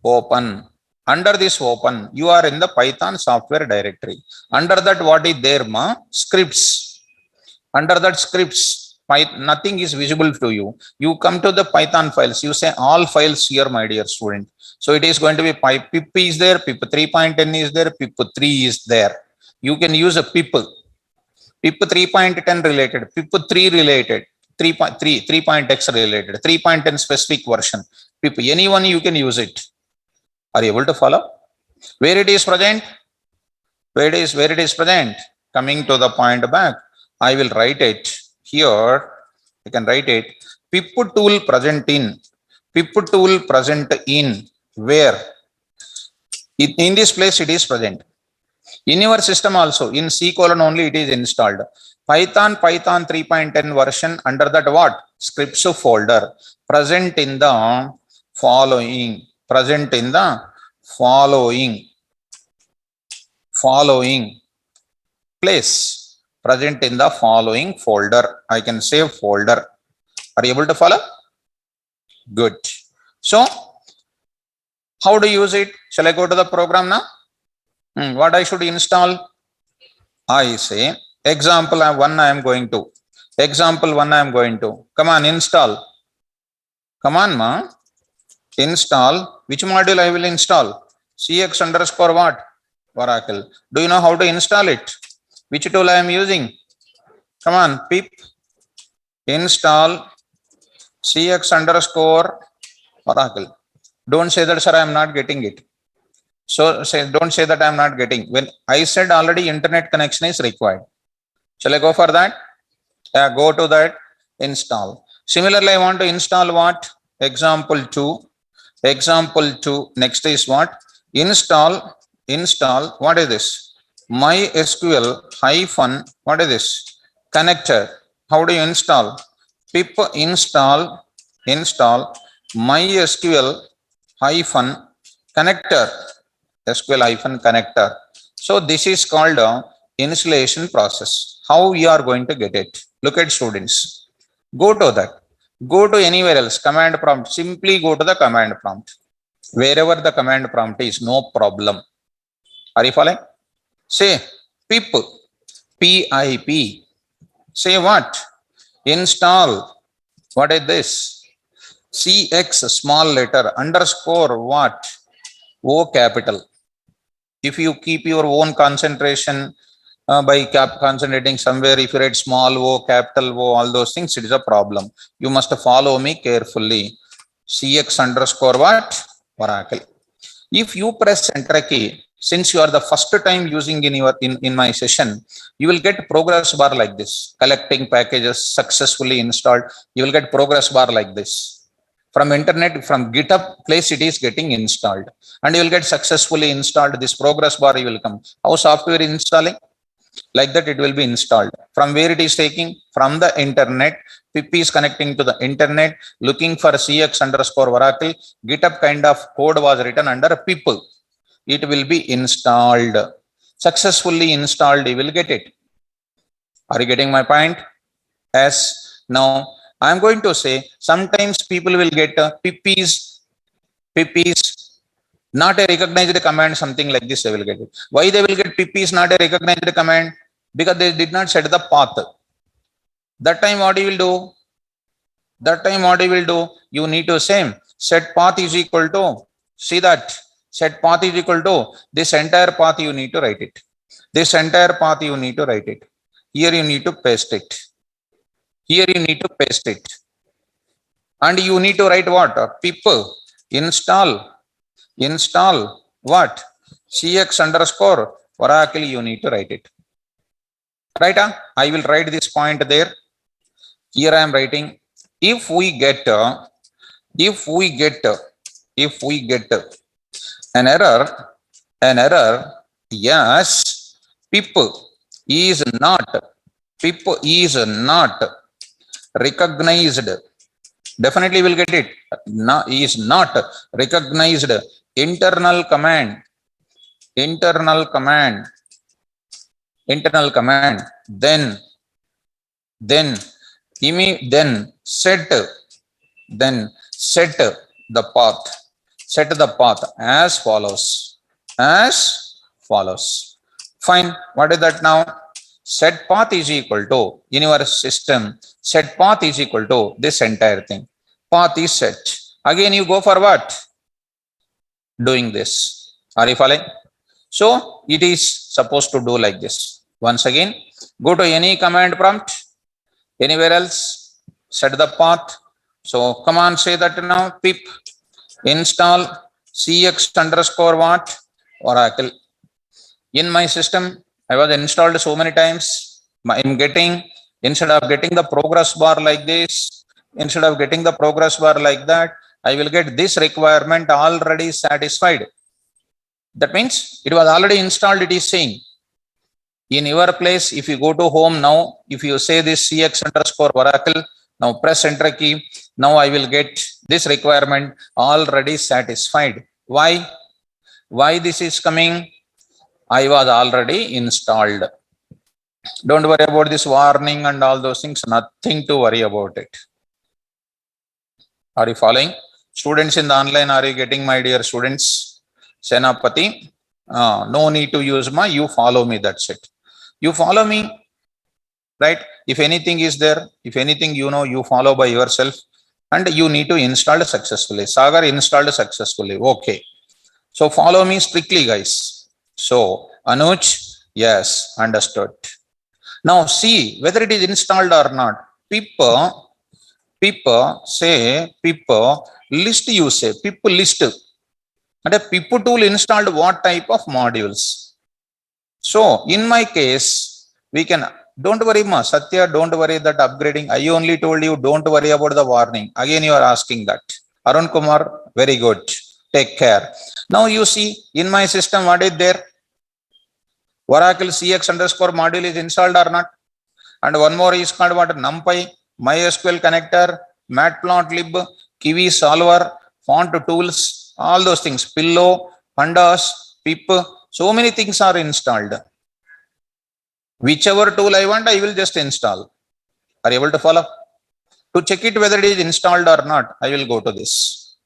Open. Under this open, you are in the Python software directory. Under that, what is there, ma? Scripts. Under that scripts, nothing is visible to you. You come to the Python files. You say all files here, my dear student. So it is going to be pip is there, pip 3.10 is there, pip 3 is there. You can use a pip 3.10 related, pip 3 related, 3.x related, 3.10 specific version. Pip, anyone you can use it. Are you able to follow? Where it is present? Where it is present? Coming to the point back, I will write it here. I can write it. Pip tool present in. Where? In this place it is present. In your system also, in C: only it is installed. Python 3.10 version, under that what? Scripts folder, present in the following. following place, present in the following folder. I can save folder. Are you able to follow? Good. So how to use it? Shall I go to the program now? What I should install? I say example one I am going to. Example one I am going to. Come on, install. Come on, ma. Install. Which module I will install? CX underscore what? Oracle. Do you know how to install it? Which tool I am using? Come on, pip. Install CX underscore Oracle. Don't say that, sir, I am not getting it. So don't say that I am not getting. When I said already internet connection is required. Shall I go for that? Yeah, go to that, install. Similarly, I want to install what? Example 2. Example 2. Next is what? Install. What is this? MySQL hyphen. What is this? Connector. How do you install? Pip install MySQL hyphen connector. SQL hyphen connector. So this is called a installation process. How you are going to get it? Look at students. Go to that. Go to anywhere else. Command prompt. Simply go to the command prompt. Wherever the command prompt is, no problem. Are you following? Say pip. PIP. Say what? Install. What is this? CX small letter underscore what? O capital. If you keep your own concentration by concentrating somewhere, if you write small o, capital O, all those things, it is a problem. You must follow me carefully. CX underscore what? Oracle. If you press enter key, since you are the first time using in my session, you will get progress bar like this. Collecting packages successfully installed. You will get progress bar like this. From internet, from GitHub place, it is getting installed, and you will get successfully installed. This progress bar you will come. How software is installing? Like that, it will be installed. From where it is taking? From the internet. Pip is connecting to the internet, looking for CX underscore Oracle. GitHub kind of code was written under pip. It will be installed. Successfully installed, you will get it. Are you getting my point? Yes. Now I am going to say sometimes people will get pip is not a recognized command, something like this they will get it. Why they will get pip is not a recognized command? Because they did not set the path. That time what you will do? You need to say set path is equal to, see that, set path is equal to this entire path, you need to write it. This entire path you need to write it. Here you need to paste it. Here you need to paste it. And you need to write what? Pip install what? CX underscore Oracle, you need to write it. Right? I will write this point there. Here I am writing. If we get an error, yes, pip is not recognized. Definitely will get it. Is not recognized. Internal command. Then set the path. Set the path as follows. Fine. What is that now? Set path is equal to, in your system, set path is equal to this entire thing. Path is set. Again, you go for what? Doing this. Are you following? So it is supposed to do like this. Once again, go to any command prompt, anywhere else, set the path. So come on, say that now, pip install CX underscore what? Oracle. In my system, I was installed so many times. I'm getting, instead of getting the progress bar like this, instead of getting the progress bar like that, I will get this requirement already satisfied. That means it was already installed, it is saying. In your place, if you go to home now, if you say this CX underscore Oracle, now press enter key. Now I will get this requirement already satisfied. Why this is coming? I was already installed. Don't worry about this warning and all those things. Nothing to worry about it. Are you following? Students in the online, are you getting, my dear students? Senapati, no need to use my, you follow me, that's it. You follow me, right? If anything is there, if anything, you know, you follow by yourself, and you need to install successfully. Sagar installed successfully. Okay. So follow me strictly, guys. So Anuj, yes, understood. Now see whether it is installed or not. Pip say pip list, you say pip list. And a pip tool installed what type of modules? So in my case, we can, don't worry ma, Satya, don't worry that upgrading. I only told you don't worry about the warning. Again you are asking that. Arun Kumar, very good. Take care. Now you see in my system what is there? Oracle CX underscore module is installed or not? And one more is called what? NumPy, MySQL connector, Matplotlib, Kiwi solver, font tools, all those things, Pillow, Pandas, Pip, so many things are installed. Whichever tool I want, I will just install. Are you able to follow? To check it whether it is installed or not, I will go to this.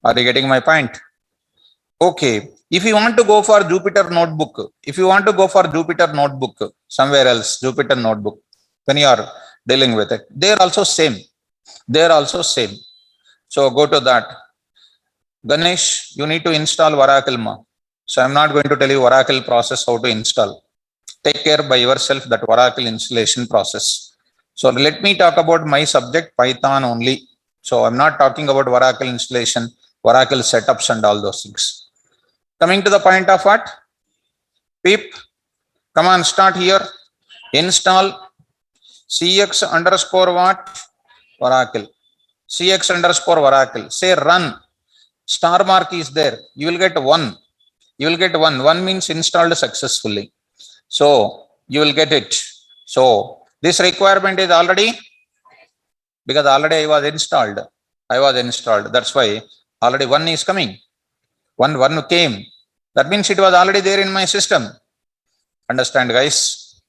Are you getting my point? Okay. If you want to go for Jupyter Notebook, somewhere else, Jupyter Notebook, when you are dealing with it, they're also same. So go to that. Ganesh, you need to install Oracle ma. So I'm not going to tell you Oracle process how to install. Take care by yourself that Oracle installation process. So let me talk about my subject, Python only. So I'm not talking about Oracle installation, Oracle setups and all those things. Coming to the point of what? Pip, come on, start here. Install CX underscore what? Oracle. CX underscore Oracle. Say run. Star mark is there. You will get one. One means installed successfully. So you will get it. So this requirement is already, because already I was installed. That's why already one is coming. One came. That means it was already there in my system. Understand, guys?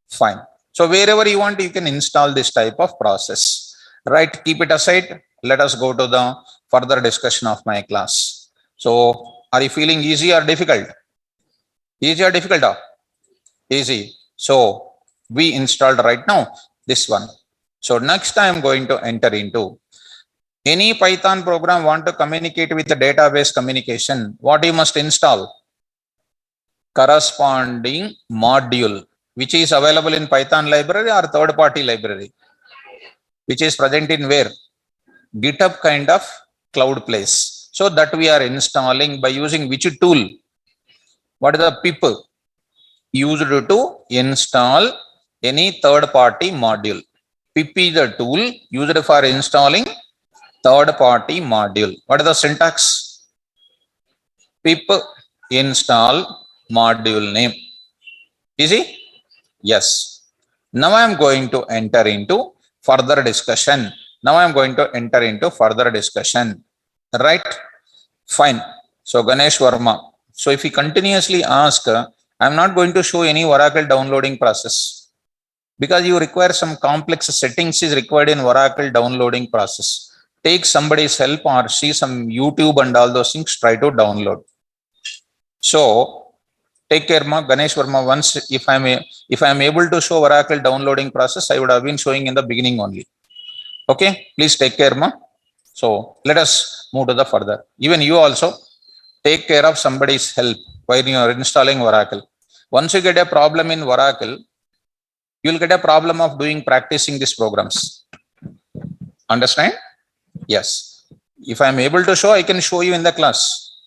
Fine. So wherever you want, you can install this type of process. Right? Keep it aside. Let us go to the further discussion of my class. So are you feeling easy or difficult? Easy or difficult? Easy. So we installed right now this one. So next I am going to enter into any Python program want to communicate with the database communication. What you must install? Corresponding module, which is available in Python library or third-party library, which is present in where? GitHub kind of cloud place. So that we are installing by using which tool? What is the pip used to install any third-party module? Pip is the tool used for installing third-party module. What is the syntax? Pip install module name. Easy? Yes. Now I am going to enter into further discussion. Right? Fine. So Ganesh Verma. So if you continuously ask, I'm not going to show any Oracle downloading process, because you require some complex settings is required in Oracle downloading process. Take somebody's help or see some YouTube and all those things, try to download. So take care, ma. Ganesh Verma. Once if I am able to show Oracle downloading process, I would have been showing in the beginning only. Okay, please take care, ma. So let us move to the further. Even you also take care of somebody's help while you are installing Oracle. Once you get a problem in Oracle, you will get a problem of practicing these programs. Understand? Yes. If I am able to show, I can show you in the class.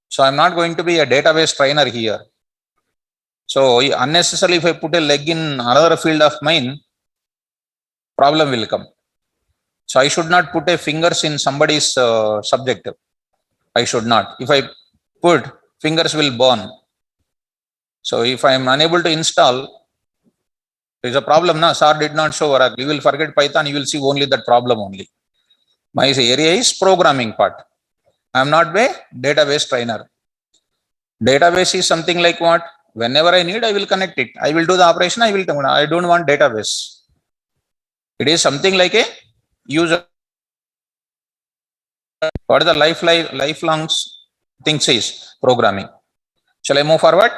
So I'm not going to be a database trainer here. So unnecessarily, if I put a leg in another field of mine, problem will come. So I should not put a fingers in somebody's subject. I should not. If I put, fingers will burn. So if I am unable to install, there is a problem. Na, sir did not show Oracle. You will forget Python. You will see only that problem only. My area is programming part. I am not a database trainer. Database is something like what? Whenever I need, I will connect it. I will do the operation. I don't want database. It is something like a user. What is the lifelong things is programming. Shall I move forward?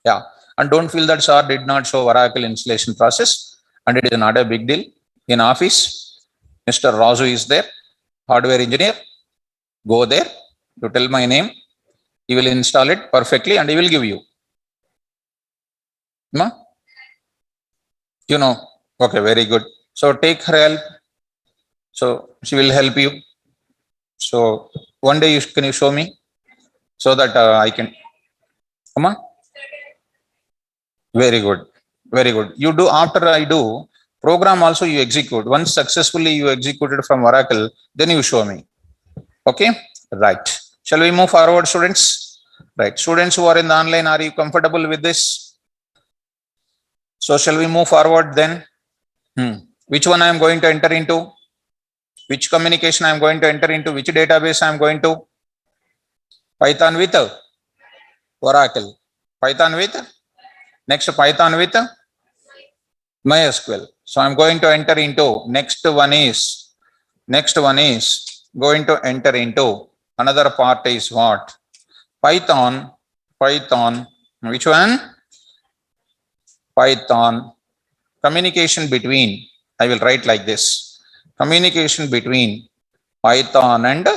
Yeah. And don't feel that sir did not show Oracle installation process, and it is not a big deal. In office, Mr. Razu is there, hardware engineer. Go there, you tell my name, he will install it perfectly and he will give you. No? You know, okay, very good. So take her help. So she will help you. So one day can you show me so that I can, come on. Very good. Very good. You do after I do program also you execute. Once successfully you executed from Oracle, then you show me. Okay. Right. Shall we move forward, students? Right. Students who are in the online, are you comfortable with this? So shall we move forward then? Which one I am going to enter into? Which communication I am going to enter into? Which database I am going to? Python with Oracle. Python with? Next Python with MySQL. So I'm going to enter into, next one is going to enter into, another part is what? Python, which one? Python, communication between, I will write like this, communication between Python and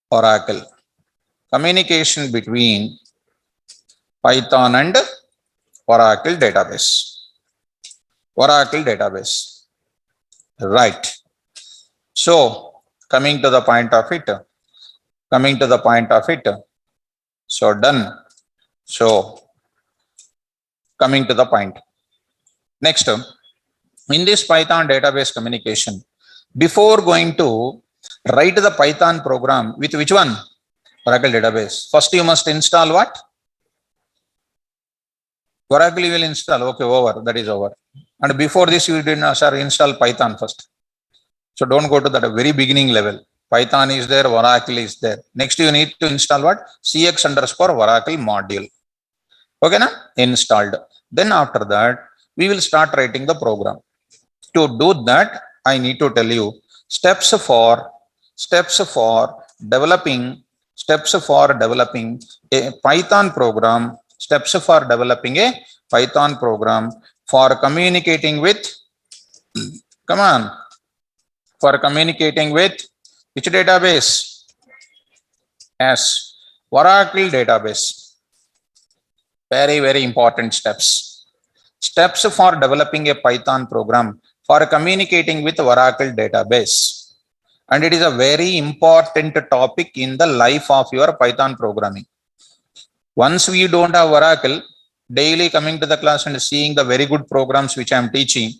Oracle. Communication between Python and Oracle database. Oracle database. Right. So coming to the point of it. So done. So coming to the point. Next, in this Python database communication, before going to write the Python program with which one? Oracle database. First you must install what? Oracle you will install. Okay, over. That is over. And before this you did not install Python first. So don't go to that very beginning level. Python is there, Oracle is there. Next you need to install what? CX_Oracle module. Okay, na? Installed. Then after that, we will start writing the program. To do that, I need to tell you steps for developing a Python program. Steps for developing a Python program for communicating with, come on, for communicating with which database? As Oracle database. Very, very important steps. Steps for developing a Python program for communicating with Oracle database. And it is a very important topic in the life of your Python programming. Once we don't have Oracle, daily coming to the class and seeing the very good programs which I am teaching,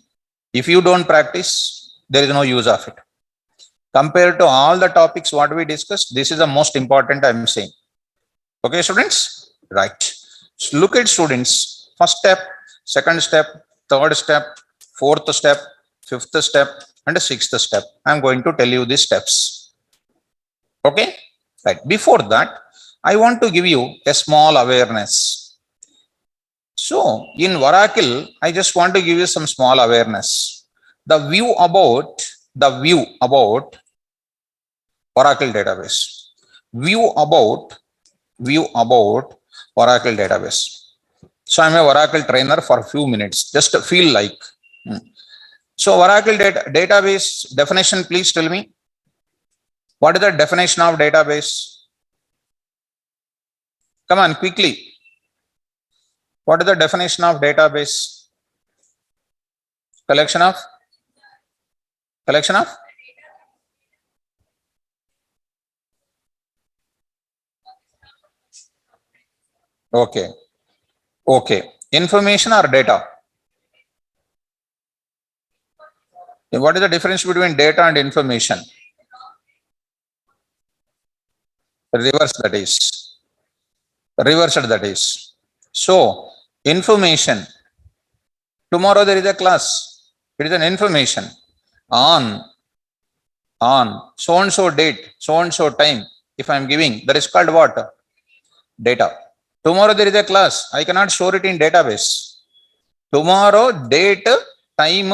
if you don't practice, there is no use of it. Compared to all the topics what we discussed, this is the most important I am saying. Okay, students? Right. So look at students. First step, second step, third step, fourth step, fifth step, and sixth step. I am going to tell you these steps. Okay? Right. Before that, I want to give you a small awareness. So in Oracle, I just want to give you some small awareness. The view about Oracle database. View about Oracle database. So I'm a Oracle trainer for a few minutes, just to feel like. So Oracle database definition, please tell me. What is the definition of database? Come on, quickly. What is the definition of database? Collection of? Okay. Information or data? What is the difference between data and information? Reversed, that is. So information. Tomorrow there is a class. It is an information on so and so date, so and so time. If I am giving, that is called what? data. Tomorrow there is a class. I cannot store it in database. Tomorrow, date, time,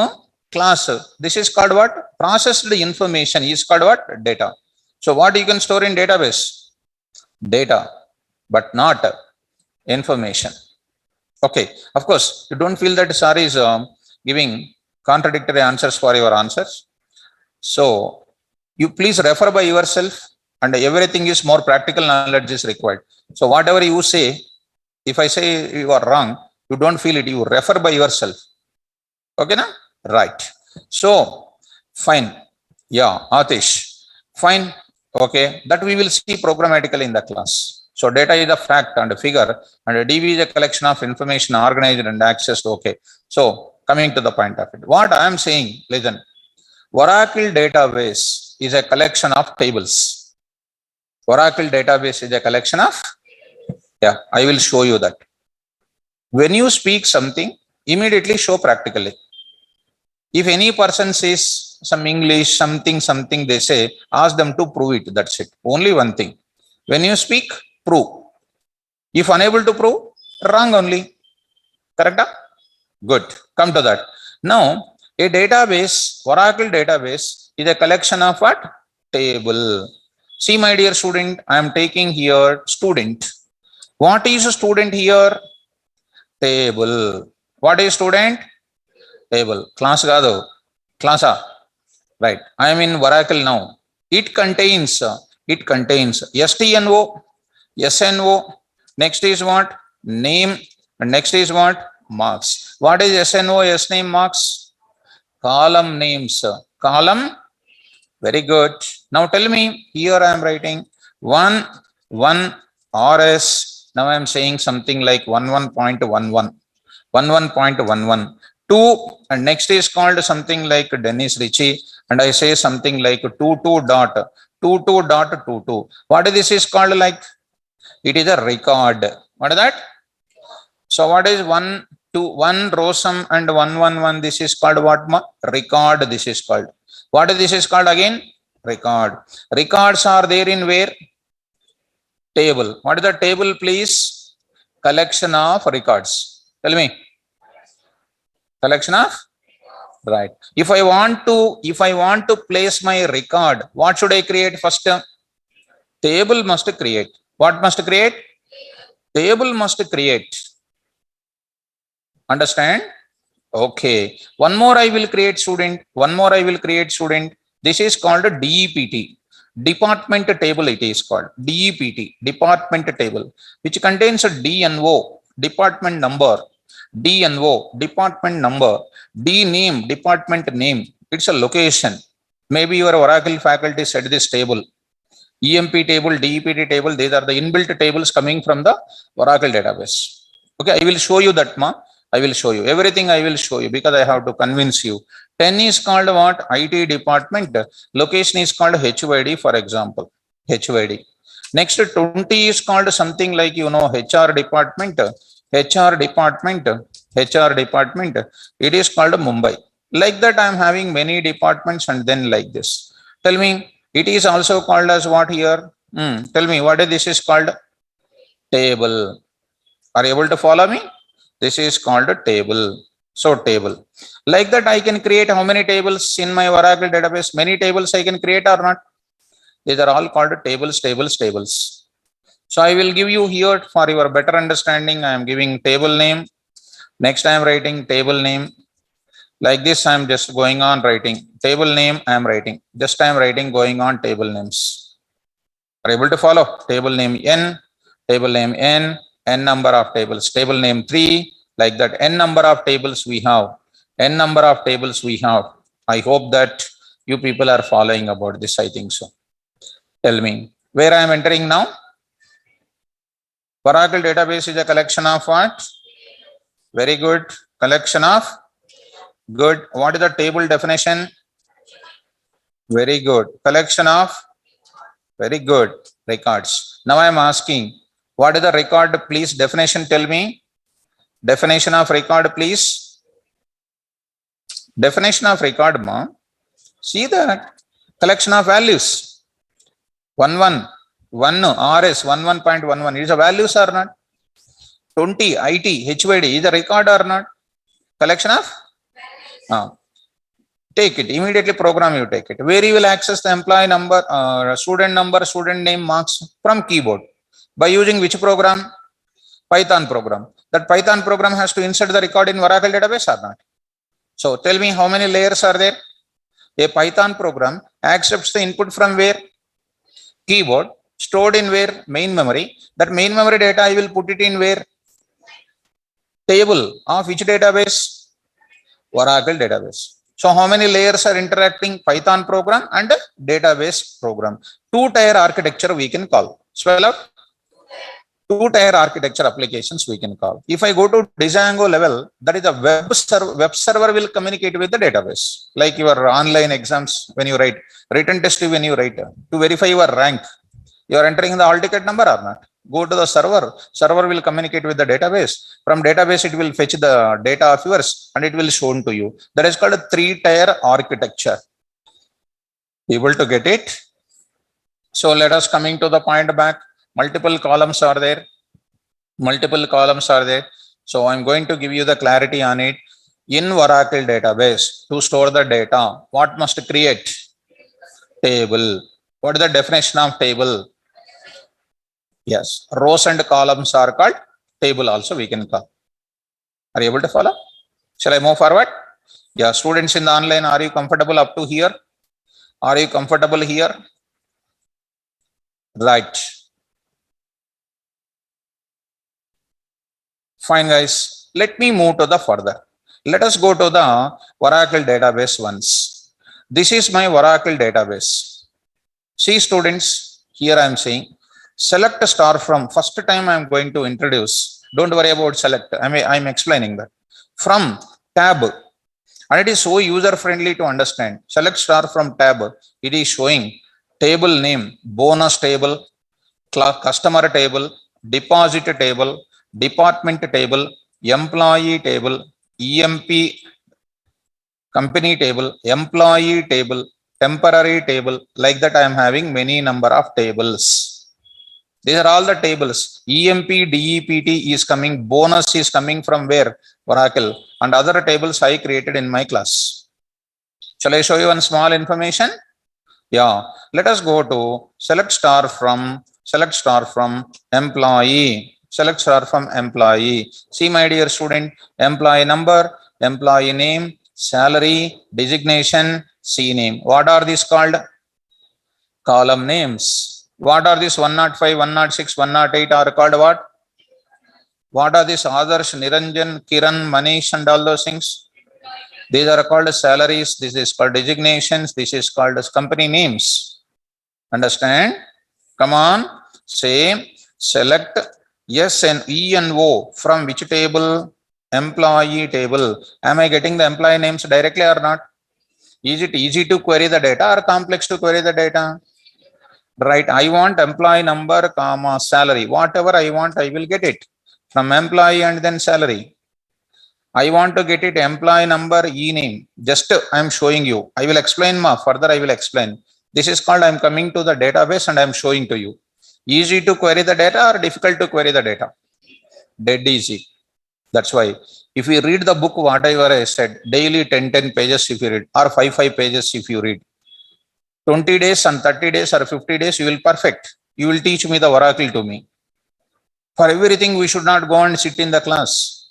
class. This is called what? Processed information is called what? Data. So what you can store in database? Data, but not information. Okay. Of course, you don't feel that sir is giving contradictory answers for your answers. So you please refer by yourself, and everything is more practical knowledge is required. So whatever you say, if I say you are wrong, you don't feel it, you refer by yourself. Okay, na? Right. So, fine. Yeah, Atish. Fine. Okay, that we will see programmatically in the class. So, data is a fact and a figure, and a DB is a collection of information organized and accessed. Okay. So, coming to the point of it. What I am saying, listen. Oracle database is a collection of tables. Oracle database is a collection of, yeah, I will show you that. When you speak something, immediately show practically. If any person says some English, something they say, ask them to prove it. That's it. Only one thing. When you speak, prove. If unable to prove, wrong only. Correct? Good. Come to that. Now, a database, Oracle database is a collection of what? Table. See, my dear student, I am taking here student. What is a student here? Table. What is student? Table. Class gado. Class. Right. I am in Oracle now. It contains STNO, SNO. Next is what? Name. And next is what? Marks. What is SNO, SName, marks? Column names. Column. Very good. Now tell me, here I am writing 1 RS. Now I am saying something like 11.11. 11.11. 2, and next is called something like Dennis Ritchie, and I say something like 22.22. What is this is called like? It is a record. What is that? So what is 1 Rosam and 111? This is called what? Record. This is called. What is this is called again? Record. Records are there in where? Table. What is the table, please? Collection of records. Tell me. Collection of? Right. If I want to place my record, what should I create first? Table must create. What must create? Table must create. Understand? Okay. One more I will create, student. This is called a DEPT. Department table it is called. DEPT. Department table. Which contains a DNO. Department number. DNO. Department number. D name. Department name. It's a location. Maybe your Oracle faculty said this table. EMP table, DEPT table. These are the inbuilt tables coming from the Oracle database. Okay. I will show you that, ma. I will show you everything. I will show you because I have to convince you. 10 is called what? IT department. Location is called HYD, for example. HYD. Next, 20 is called something like, HR department. HR department. It is called Mumbai. Like that, I am having many departments and then like this. Tell me, it is also called as what here? Tell me, what is this is called? Table. Are you able to follow me? This is called a table. So table. Like that, I can create how many tables in my Oracle database? Many tables I can create or not? These are all called tables. So I will give you here for your better understanding. I am giving table name. Next I am writing table name. Like this, I am just going on writing table name. I am writing. Just I am writing going on table names. Are you able to follow? Table name N, N number of tables. Table name 3. Like that, N number of tables we have. I hope that you people are following about this. I think so. Tell me where I am entering now. Oracle database is a collection of what? Very good. Collection of? Good. What is the table definition? Very good. Collection of? Very good. Records. Now I am asking, what is the record? Please definition tell me. Definition of record, please. Definition of record, ma. See that. Collection of values. 11, 1 RS 11.11 is a values or not? 20 IT HYD is a record or not? Collection of take it immediately, program you take it. Where you will access the employee number, student number, student name, marks? From keyboard. By using which program? Python program. That Python program has to insert the record in Oracle database or not? So tell me, how many layers are there? A Python program accepts the input from where? Keyboard. Stored in where? Main memory. That main memory data I will put it in where? Table of which database? Oracle database. So how many layers are interacting? Python program and database program. Two-tier architecture we can call. Spell out. Two-tier architecture applications we can call. If I go to Django level, that is a web server will communicate with the database. Like your online exams when you write, written test when you write, to verify your rank, you are entering the hall ticket number or not? Go to the server will communicate with the database. From database it will fetch the data of yours and it will show to you. That is called a three-tier architecture. Able to get it? So let us coming to the point back. Multiple columns are there. So I'm going to give you the clarity on it. In Oracle database, to store the data, what must create? Table. What is the definition of table? Yes, rows and columns are called table also we can call. Are you able to follow? Shall I move forward? Yeah, students in the online, are you comfortable up to here? Are you comfortable here? Right. Fine guys, let me move to the further. Let us go to the Oracle database once. This is my Oracle database. See students, here I am saying select a star from. First time I am going to introduce. Don't worry about select. I am explaining that. From tab. And it is so user friendly to understand. Select star from tab. It is showing table name, bonus table, customer table, deposit table, department table, employee table, EMP company table, employee table, temporary table. Like that I am having many number of tables. These are all the tables. EMP, DEPT is coming, bonus is coming from where? Oracle. And other tables I created in my class. Shall I show you one small information? Yeah. Let us go to select star from employee. Select star from employee. See my dear student, employee number, employee name, salary, designation, CNAME. What are these called? Column names. What are these 105, 106, 108 are called what? What are these others? Niranjan, Kiran, Manish and all those things? These are called salaries. This is called designations. This is called as company names. Understand? Come on. Say select S and E and O from which table? Employee table. Am I getting the employee names directly or not? Is it easy to query the data or complex to query the data? Right. I want employee number, comma, salary. Whatever I want, I will get it from employee and then salary. I want to get it employee number, E name. Just I am showing you. I will explain further. I will explain. This is called I am coming to the database and I am showing to you. Easy to query the data or difficult to query the data? Dead easy. That's why if you read the book, whatever I said, daily 10 pages if you read, or 5 pages if you read, 20 days and 30 days or 50 days, you will perfect. You will teach me the Oracle to me. For everything, we should not go and sit in the class.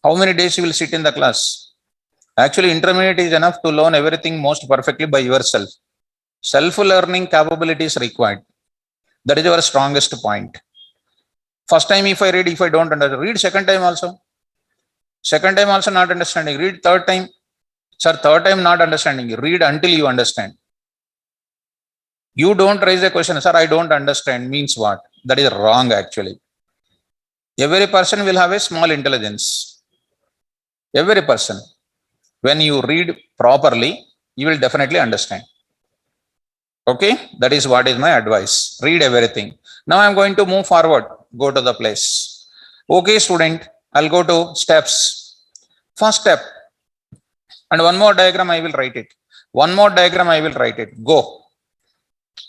How many days you will sit in the class? Actually, intermediate is enough to learn everything most perfectly by yourself. Self-learning capability is required. That is our strongest point. First time if I read, if I don't understand, read second time also. Second time also not understanding. Read third time. Sir, third time not understanding. Read until you understand. You don't raise a question, sir, I don't understand means what? That is wrong actually. Every person will have a small intelligence. Every person. When you read properly, you will definitely understand. Okay, that is what is my advice. Read everything. Now I am going to move forward. Go to the place. Okay, student, I'll go to steps. First step. And one more diagram I will write it. One more diagram I will write it. Go.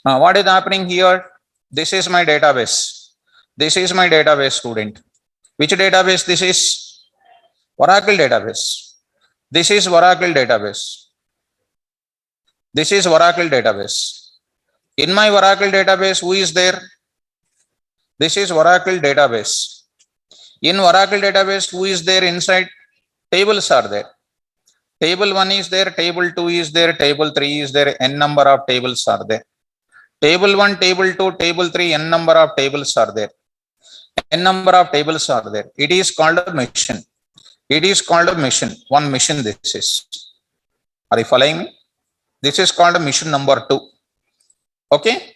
Now what is happening here? This is my database. This is my database, student. Which database this is? Oracle database. This is Oracle database. This is Oracle database. In my Oracle database, who is there? This is Oracle database. In Oracle database, who is there inside? Tables are there. Table 1 is there, table 2 is there, table 3 is there, n number of tables are there. Table 1, table 2, table 3, n number of tables are there. N number of tables are there. It is called a mission. It is called a mission. One mission this is. Are you following me? This is called a mission number 2. Okay?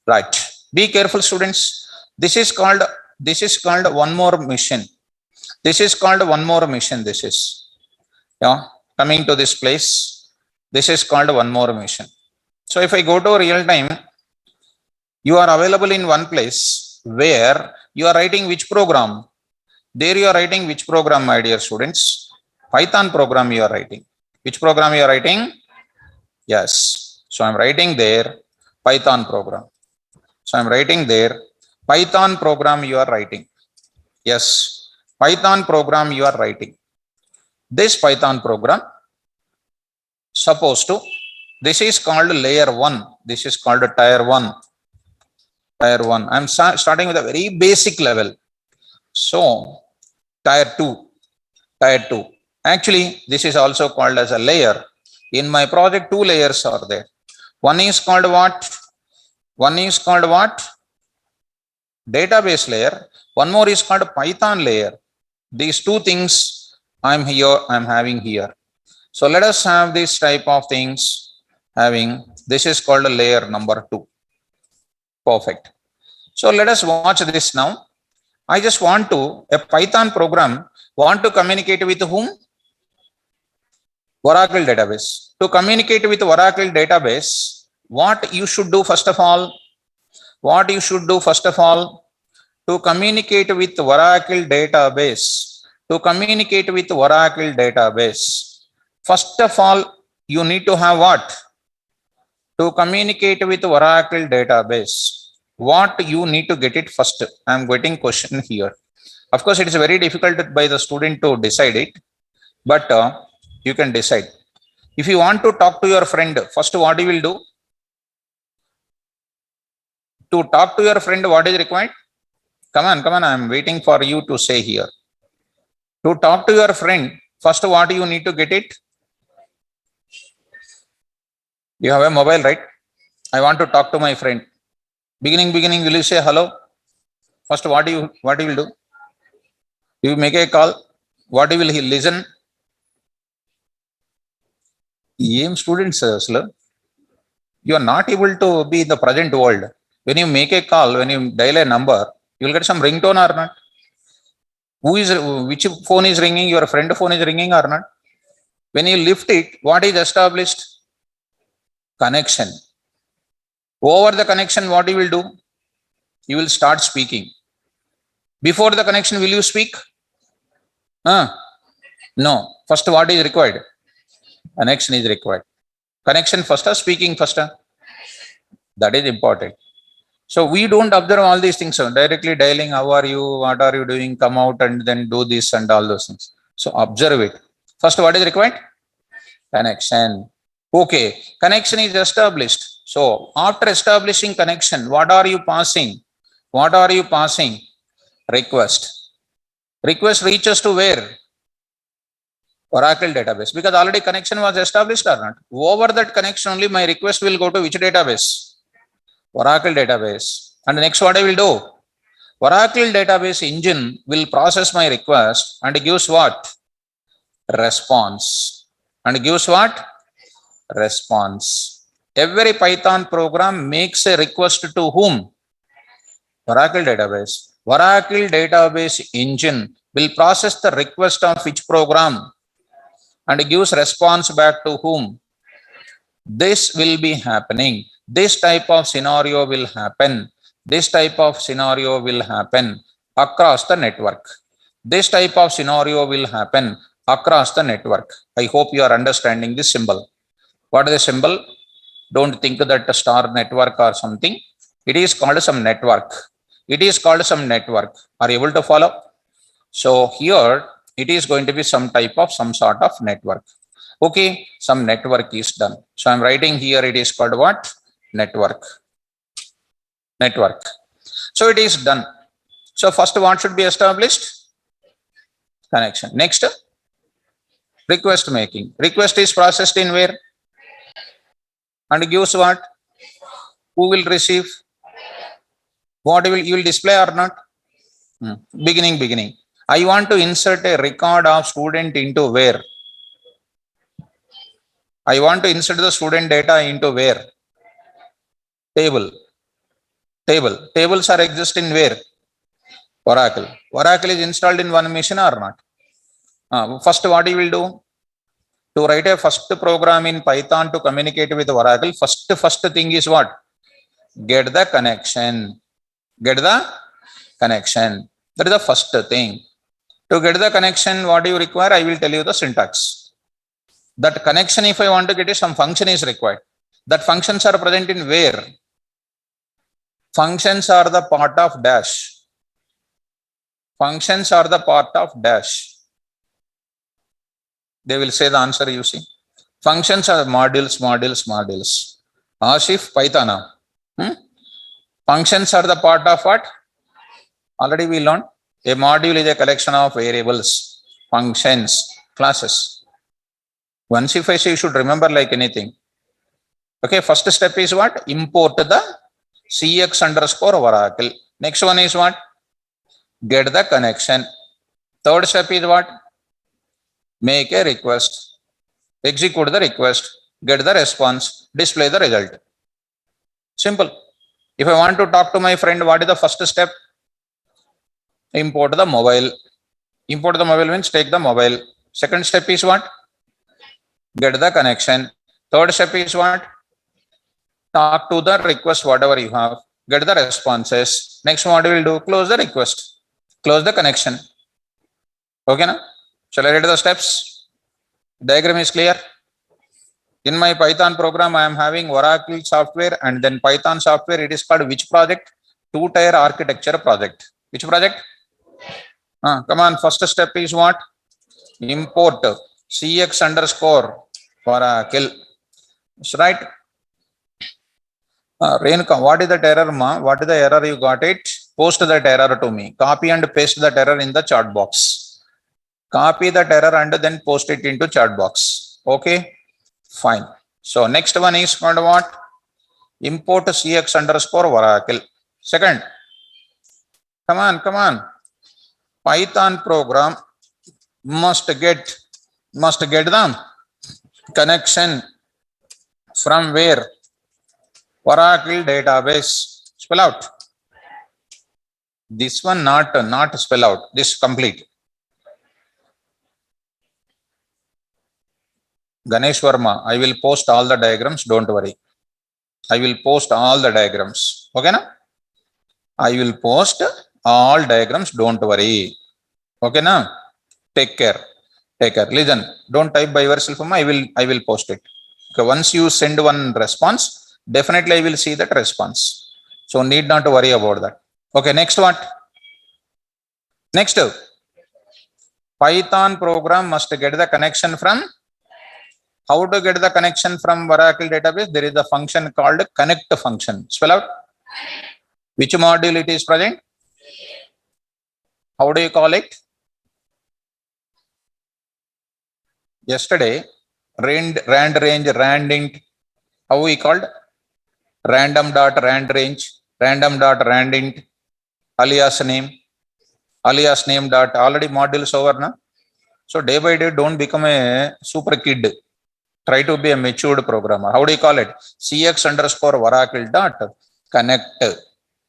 Right. Be careful, students. This is called one more mission. This is called one more mission. This is. Yeah. Coming to this place. This is called one more mission. So if I go to real time, you are available in one place where you are writing which program? There you are writing which program, my dear students? Python program you are writing. Which program you are writing? Yes. So I'm writing there Python program. So I'm writing there Python program you are writing. Yes. Python program you are writing. This Python program, this is called layer 1. This is called tier 1. Tier 1. I'm starting with a very basic level. So, tier 2. Tier 2. Actually, this is also called as a layer. In my project, 2 layers are there. One is called what? One is called what? Database layer. One more is called Python layer. These 2 things I'm having here. So let us have this type of things this is called a layer number 2. Perfect. So let us watch this now. I just want a Python program want to communicate with whom? Oracle database. To communicate with Oracle database, what you should do first of all? What you should do first of all? To communicate with Oracle database. To communicate with Oracle database. First of all, you need to have what? To communicate with Oracle database. What you need to get it first? I am getting question here. Of course, it is very difficult by the student to decide it, but you can decide. If you want to talk to your friend, first what you will do? To talk to your friend, what is required? Come on, I am waiting for you to say here. To talk to your friend, first what you need to get it? You have a mobile, right? I want to talk to my friend. Beginning, will you say hello? First, what you will do? You make a call. What will he listen? Students, you are not able to be in the present world. When you make a call, when you dial a number, you will get some ringtone or not? Which phone is ringing? Your friend phone is ringing or not? When you lift it, what is established? Connection. Over the connection, what you will do? You will start speaking. Before the connection, will you speak? No. First, what is required? Connection is required. Connection first or speaking first? That is important. So we don't observe all these things. Directly dialing, how are you? What are you doing? Come out and then do this and all those things. So observe it. First, what is required? Connection. Okay. Connection is established. So after establishing connection, what are you passing? What are you passing? Request. Request reaches to where? Oracle database. Because already connection was established or not? Over that connection only my request will go to which database? Oracle database. And next what I will do? Oracle database engine will process my request and gives what? Response. And gives what? Response. Every Python program makes a request to whom? Oracle database. Oracle database engine will process the request of which program and gives response back to whom? This will be happening. This type of scenario will happen. This type of scenario will happen across the network. This type of scenario will happen across the network. I hope you are understanding this symbol. What is the symbol? Don't think that a star network or something. It is called some network. It is called some network. Are you able to follow? So here it is going to be some type of some sort of network. Okay, some network is done. So I'm writing here it is called what? Network. Network. So it is done. So first what should be established? Connection. Next, request making. Request is processed in where? And gives what? Who will receive? What you will display or not? Beginning. I want to insert a record of student into where? I want to insert the student data into where? Table. Tables are exist in where? Oracle. Oracle is installed in one machine or not? First, what you will do? To write a first program in Python to communicate with Oracle, first thing is what? Get the connection. Get the connection. That is the first thing. To get the connection, what do you require? I will tell you the syntax. That connection, if I want to get it, some function is required. That functions are present in where? Functions are the part of dash. Functions are the part of dash. They will say the answer, you see. Functions are modules. Asif, Python. Functions are the part of what? Already we learned. A module is a collection of variables, functions, classes. Once if I say, you should remember like anything. Okay, first step is what? Import the CX underscore Oracle. Next one is what? Get the connection. Third step is what? Make a request. Execute the request. Get the response. Display the result. Simple. If I want to talk to my friend, what is the first step? Import the mobile. Import the mobile means take the mobile. Second step is what? Get the connection. Third step is what? Talk to the request, whatever you have. Get the responses. Next, what we will do? Close the request. Close the connection. Okay, now? Shall I read the steps? Diagram is clear. In my Python program, I am having Oracle software and then Python software. It is called which project? Two-tier architecture project. Which project? Come on. First step is what? Import CX underscore Oracle. That's right. Renuka, what is that error, ma? What is the error you got it? Post that error to me. Copy and paste that error in the chat box. Copy that error and then post it into chat box. Okay, fine. So next one is called what? Import CX underscore Oracle. Second, come on. Python program must get the connection from where? Oracle database. Spell out. This one not spell out. This complete. Ganesh Verma, I will post all the diagrams. Don't worry. I will post all the diagrams. Okay, na? I will post all diagrams. Don't worry. Okay, na? Take care. Listen. Don't type by yourself. I will post it. Okay. Once you send one response, definitely I will see that response. So need not to worry about that. Okay. Next what? Next, Python program must get the connection from. How to get the connection from Oracle database? There is a function called connect function. Spell out. Which module it is present? How do you call it? Yesterday, rand range, randint. How we called? Random.rand range, random.randint, alias name dot. Already modules over now. So day by day, don't become a super kid. Try to be a matured programmer. How do you call it? CX underscore Oracle dot connect.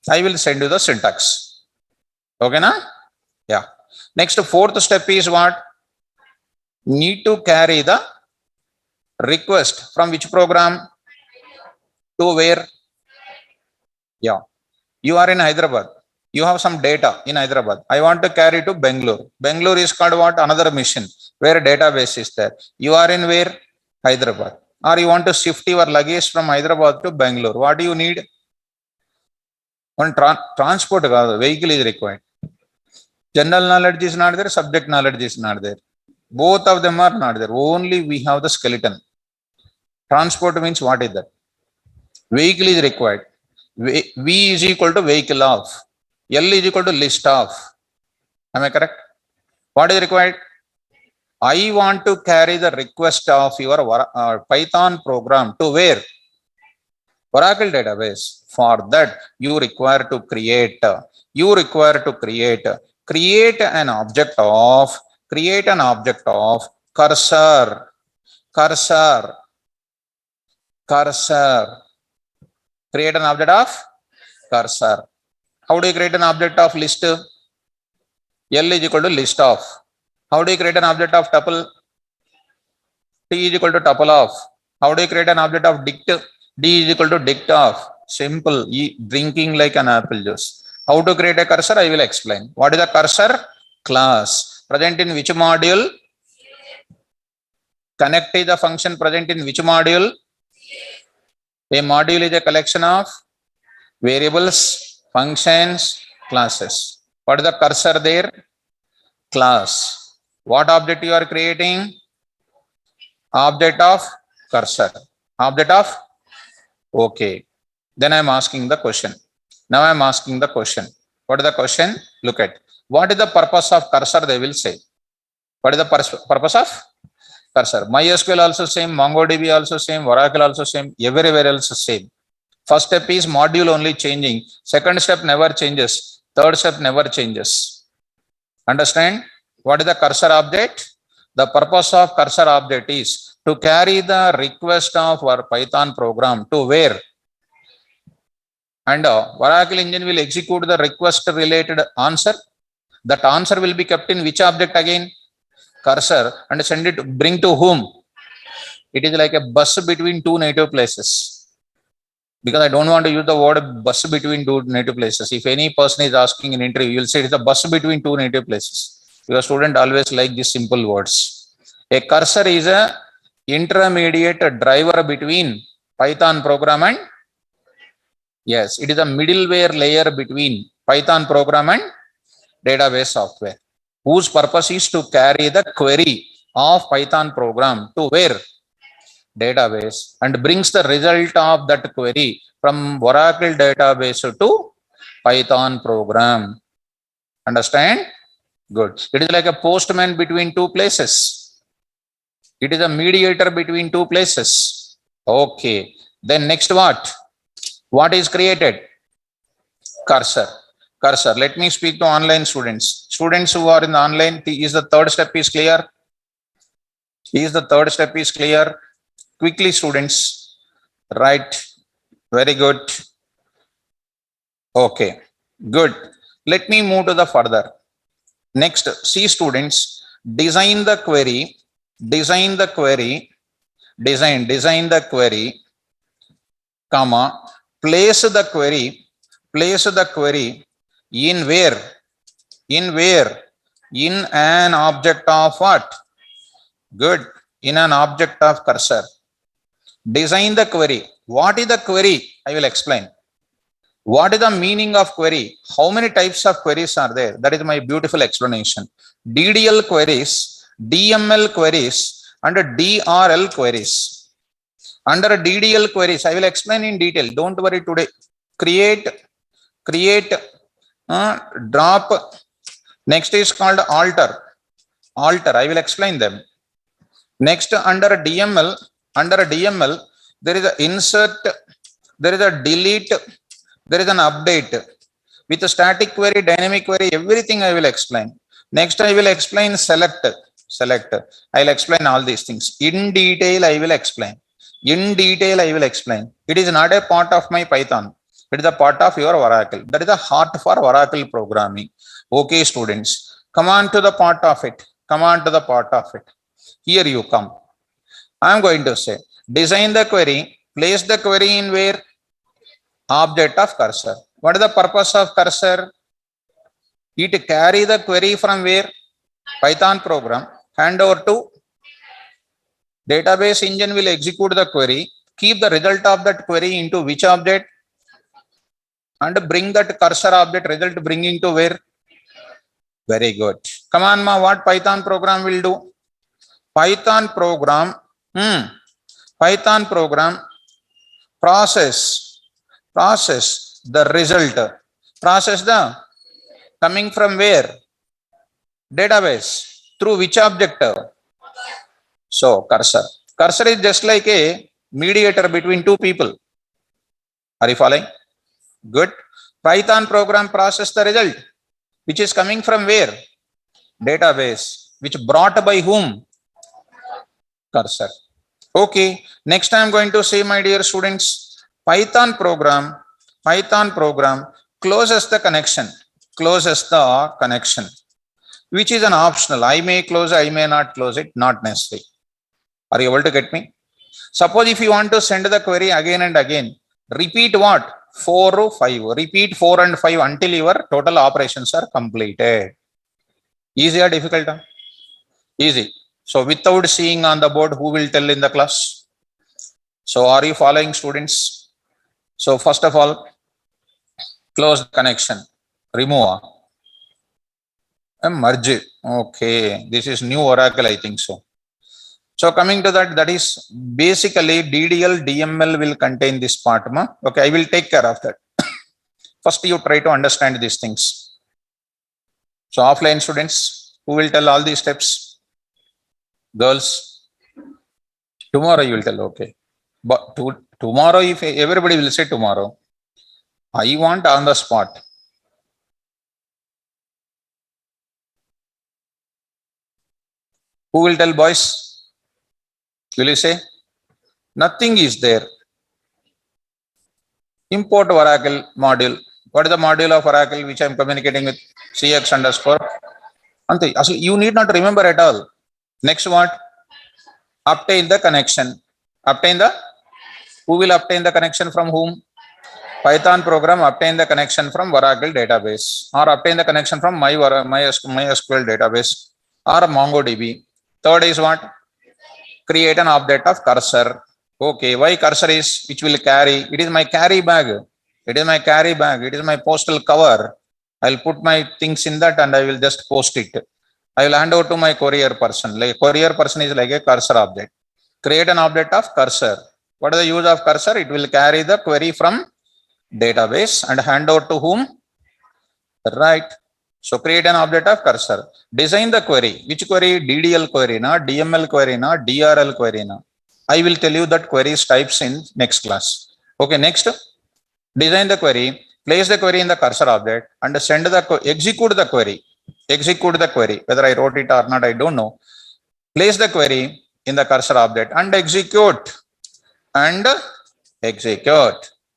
I will send you the syntax. Okay, na? Yeah. Next, fourth step is what? Need to carry the request from which program to where? Yeah. You are in Hyderabad. You have some data in Hyderabad. I want to carry to Bangalore. Bangalore is called what? Another mission where database is there. You are in where? Hyderabad. Or you want to shift your luggage from Hyderabad to Bangalore. What do you need? One transport vehicle is required. General knowledge is not there, subject knowledge is not there. Both of them are not there. Only we have the skeleton. Transport means what is that? Vehicle is required. V is equal to vehicle of. L is equal to list of. Am I correct? What is required? I want to carry the request of your Python program to where? Oracle database. For that, you require to create an object of cursor. Create an object of cursor. How do you create an object of list? L is equal to list of. How do you create an object of tuple? T is equal to tuple of. How do you create an object of dict? D is equal to dict of. Simple. Drinking like an apple juice. How to create a cursor? I will explain. What is a cursor? Class. Present in which module? Connect is a function present in which module? A module is a collection of variables, functions, classes. What is the cursor there? Class. What object you are creating? Object of cursor. Object of? Okay. Then I am asking the question. Now I am asking the question. What is the question? Look at. What is the purpose of cursor? They will say. What is the purpose of cursor? MySQL also same, MongoDB also same, Oracle also same, everywhere else same. First step is module only changing. Second step never changes. Third step never changes. Understand? What is the cursor object? The purpose of cursor object is to carry the request of our Python program to where? And Oracle engine will execute the request related answer. That answer will be kept in which object again? Cursor, and send it, bring to whom? It is like a bus between two native places. Because I don't want to use the word bus between two native places. If any person is asking an interview, you will say it's a bus between two native places. Your student always like these simple words. A cursor is a intermediate driver between Python program and, yes, it is a middleware layer between Python program and database software, whose purpose is to carry the query of Python program to where? Database, and brings the result of that query from Oracle database to Python program. Understand? Good. It is like a postman between two places. It is a mediator between two places. Okay. Then next what? What is created? Cursor. Cursor. Let me speak to online students. Students who are in the online, is the third step is clear? Is the third step is clear? Quickly, students. Right. Very good. Okay. Good. Let me move to the further. Next, see students, design the query, comma, place the query in where? In an object of what? Good. In an object of cursor. Design the query. What is the query? I will explain. What is the meaning of query? How many types of queries are there? That is my beautiful explanation. DDL queries, DML queries, and DRL queries. Under DDL queries, I will explain in detail. Don't worry today. Create, drop. Next is called alter. I will explain them. Next, under DML, there is an insert, there is a delete, there is an update. With a static query, dynamic query, everything I will explain. Next, I will explain select. I will explain all these things. In detail, I will explain. It is not a part of my Python. It is a part of your Oracle. That is the heart for Oracle programming. Okay, students, come on to the part of it. Here you come. I am going to say, design the query, place the query in where? Object of cursor. What is the purpose of cursor? It carry the query from where? Python program, hand over to database engine will execute the query, keep the result of that query into which object? and bring that cursor object result bringing to where? Very good. Come on, ma, what Python program will do? Python program, Python program process the result. Process the coming from where? Database. Through which object? So cursor. Cursor is just like a mediator between two people. Are you following? Good. Python program process the result, which is coming from where? Database. Which brought by whom? Cursor. Okay. Next I am going to say, my dear students, Python program closes the connection. Which is an optional. I may close, I may not close it, not necessary. Are you able to get me? Suppose if you want to send the query again and again, repeat what? 4 or 5. Repeat 4 and 5 until your total operations are completed. Easy or difficult? Easy. So without seeing on the board, who will tell in the class? So are you following, students? So first of all, close the connection. Remove. Merge. Okay. This is new Oracle, I think so. So coming to that is basically DDL, DML will contain this part. Okay, I will take care of that. First, you try to understand these things. So offline students, who will tell all these steps? Girls. Tomorrow you will tell, okay. But tomorrow, if everybody will say tomorrow, I want on the spot. Who will tell, boys? Will you say? Nothing is there. Import Oracle module. What is the module of Oracle which I am communicating with? CX underscore. You need not remember at all. Next what? Obtain the connection. Who will obtain the connection from whom? Python program obtain the connection from Oracle database, or obtain the connection from MySQL database or MongoDB. Third is what? Create an object of cursor. Okay, why cursor is which will carry? It is my carry bag. It is my postal cover. I'll put my things in that and I will just post it. I will hand over to my courier person. Like courier person is like a cursor object. Create an object of cursor. What is the use of cursor? It will carry the query from database and hand over to whom? Right. So create an object of cursor. Design the query. Which query? DDL query, DML query, DRL query. I will tell you that queries types in next class. Okay, next. Design the query. Place the query in the cursor object and execute the query. Whether I wrote it or not, I don't know. Place the query in the cursor object and execute.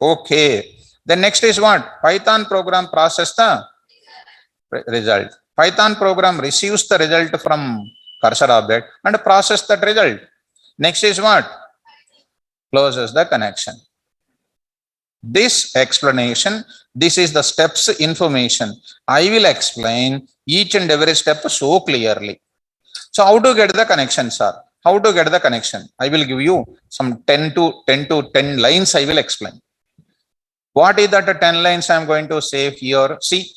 Okay. Then next is what? Python program process the result. Python program receives the result from cursor object and process that result. Next is what? Closes the connection. This explanation, this is the steps information. I will explain each and every step so clearly. So how to get the connection, sir? How to get the connection? I will give you some 10 to 10 lines I will explain. What is that 10 lines I am going to say here? See.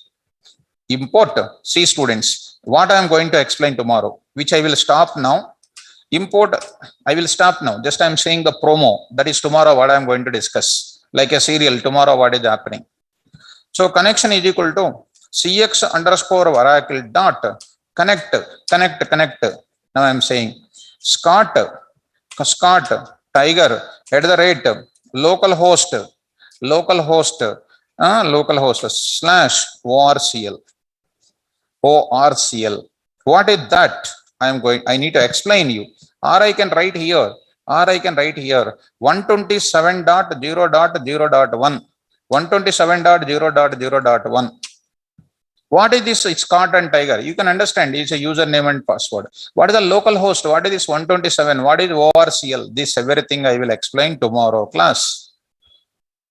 Import. See students, what I am going to explain tomorrow, which I will stop now. Import, I will stop now. Just I am saying the promo. That is tomorrow what I am going to discuss. Like a serial, tomorrow what is happening. So connection is equal to CX underscore Oracle dot connect. Now I am saying Scott Tiger @ localhost slash ORCL. What is that? I need to explain you. Or I can write here 127.0.0.1. 127.0.0.1. What is this Scott and Tiger? You can understand it's a username and password. What is the local host? What is this 127? What is ORCL? This everything I will explain tomorrow class.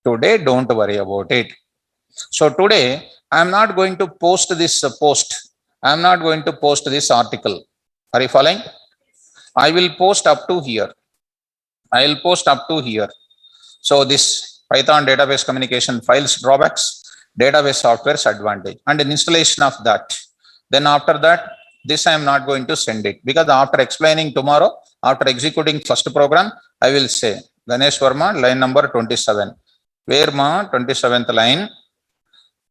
Today, don't worry about it. So today, I am not going to post this post. I am not going to post this article. Are you following? I will post up to here. So this Python database communication files drawbacks. database software's advantage and an installation of that. Then after that, this I am not going to send it because after explaining tomorrow, after executing first program, I will say Ganesh Verma, line number 27. Where ma 27th line?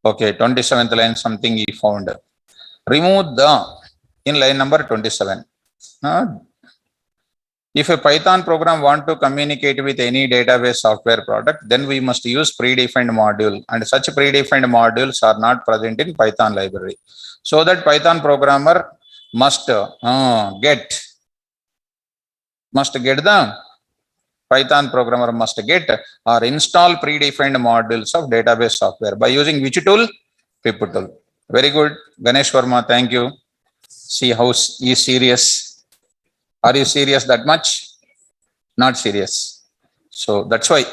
Okay, 27th line something he found. Remove the in line number 27. If a Python program want to communicate with any database software product, then we must use predefined module, and such predefined modules are not present in Python library. So that Python programmer must get the Python programmer must get or install predefined modules of database software by using which tool? Pip tool. Very good, Ganesh Verma. Thank you. See how he is serious. Are you serious that much? Not serious. So that's why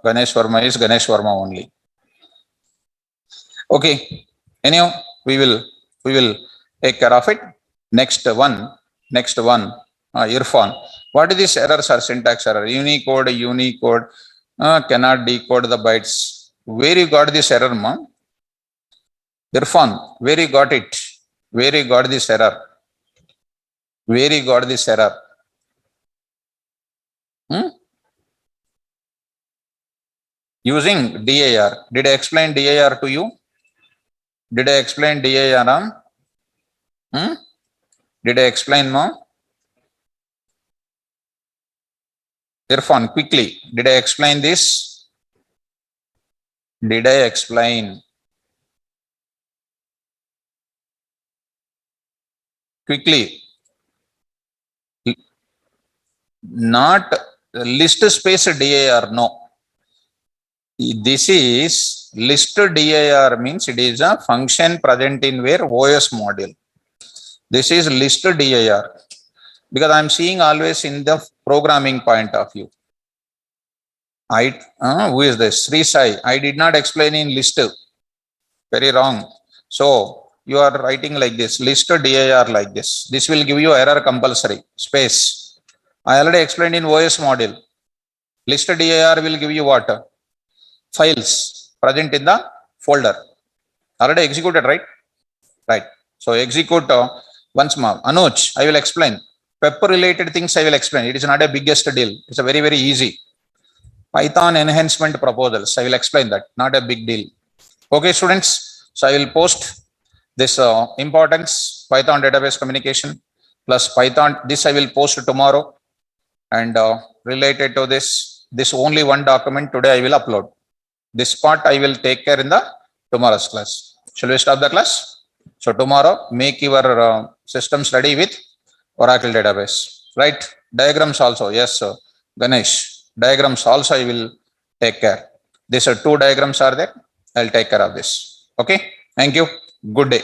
Ganesh Verma is Ganesh Verma only. Okay. Anyhow, we will take care of it. Next one. Irfan. What is this error, sir? Syntax error. Unicode cannot decode the bytes. Where you got this error, ma? Irfan, where you got it? Where you got this error? Where you got this error? Using DIR. Did I explain DIR to you? Did I explain DIR? Did I explain, ma? Irfan, quickly. Did I explain this? Did I explain? Quickly. Not list space DIR, no. This is list DIR means it is a function present in where OS module. This is list DIR because I am seeing always in the programming point of view. Who is this? Sri Sai. I did not explain in list. Very wrong. So you are writing like this, list DIR like this. This will give you error compulsory space. I already explained in OS module. List DIR will give you what? Files present in the folder. Already executed, right? Right. So execute once more. Anuj, I will explain. Pepper related things I will explain. It is not a biggest deal. It's a very, very easy. Python enhancement proposals. I will explain that. Not a big deal. Okay, students. So I will post this importance Python database communication plus Python. This I will post tomorrow. And related to this only one document today I will upload. This part I will take care in the tomorrow's class. Shall we stop the class? So tomorrow make your systems ready with Oracle database, right? Diagrams also. Yes, sir. Ganesh. Diagrams also I will take care. These are 2 diagrams are there. I'll take care of this. Okay. Thank you. Good day.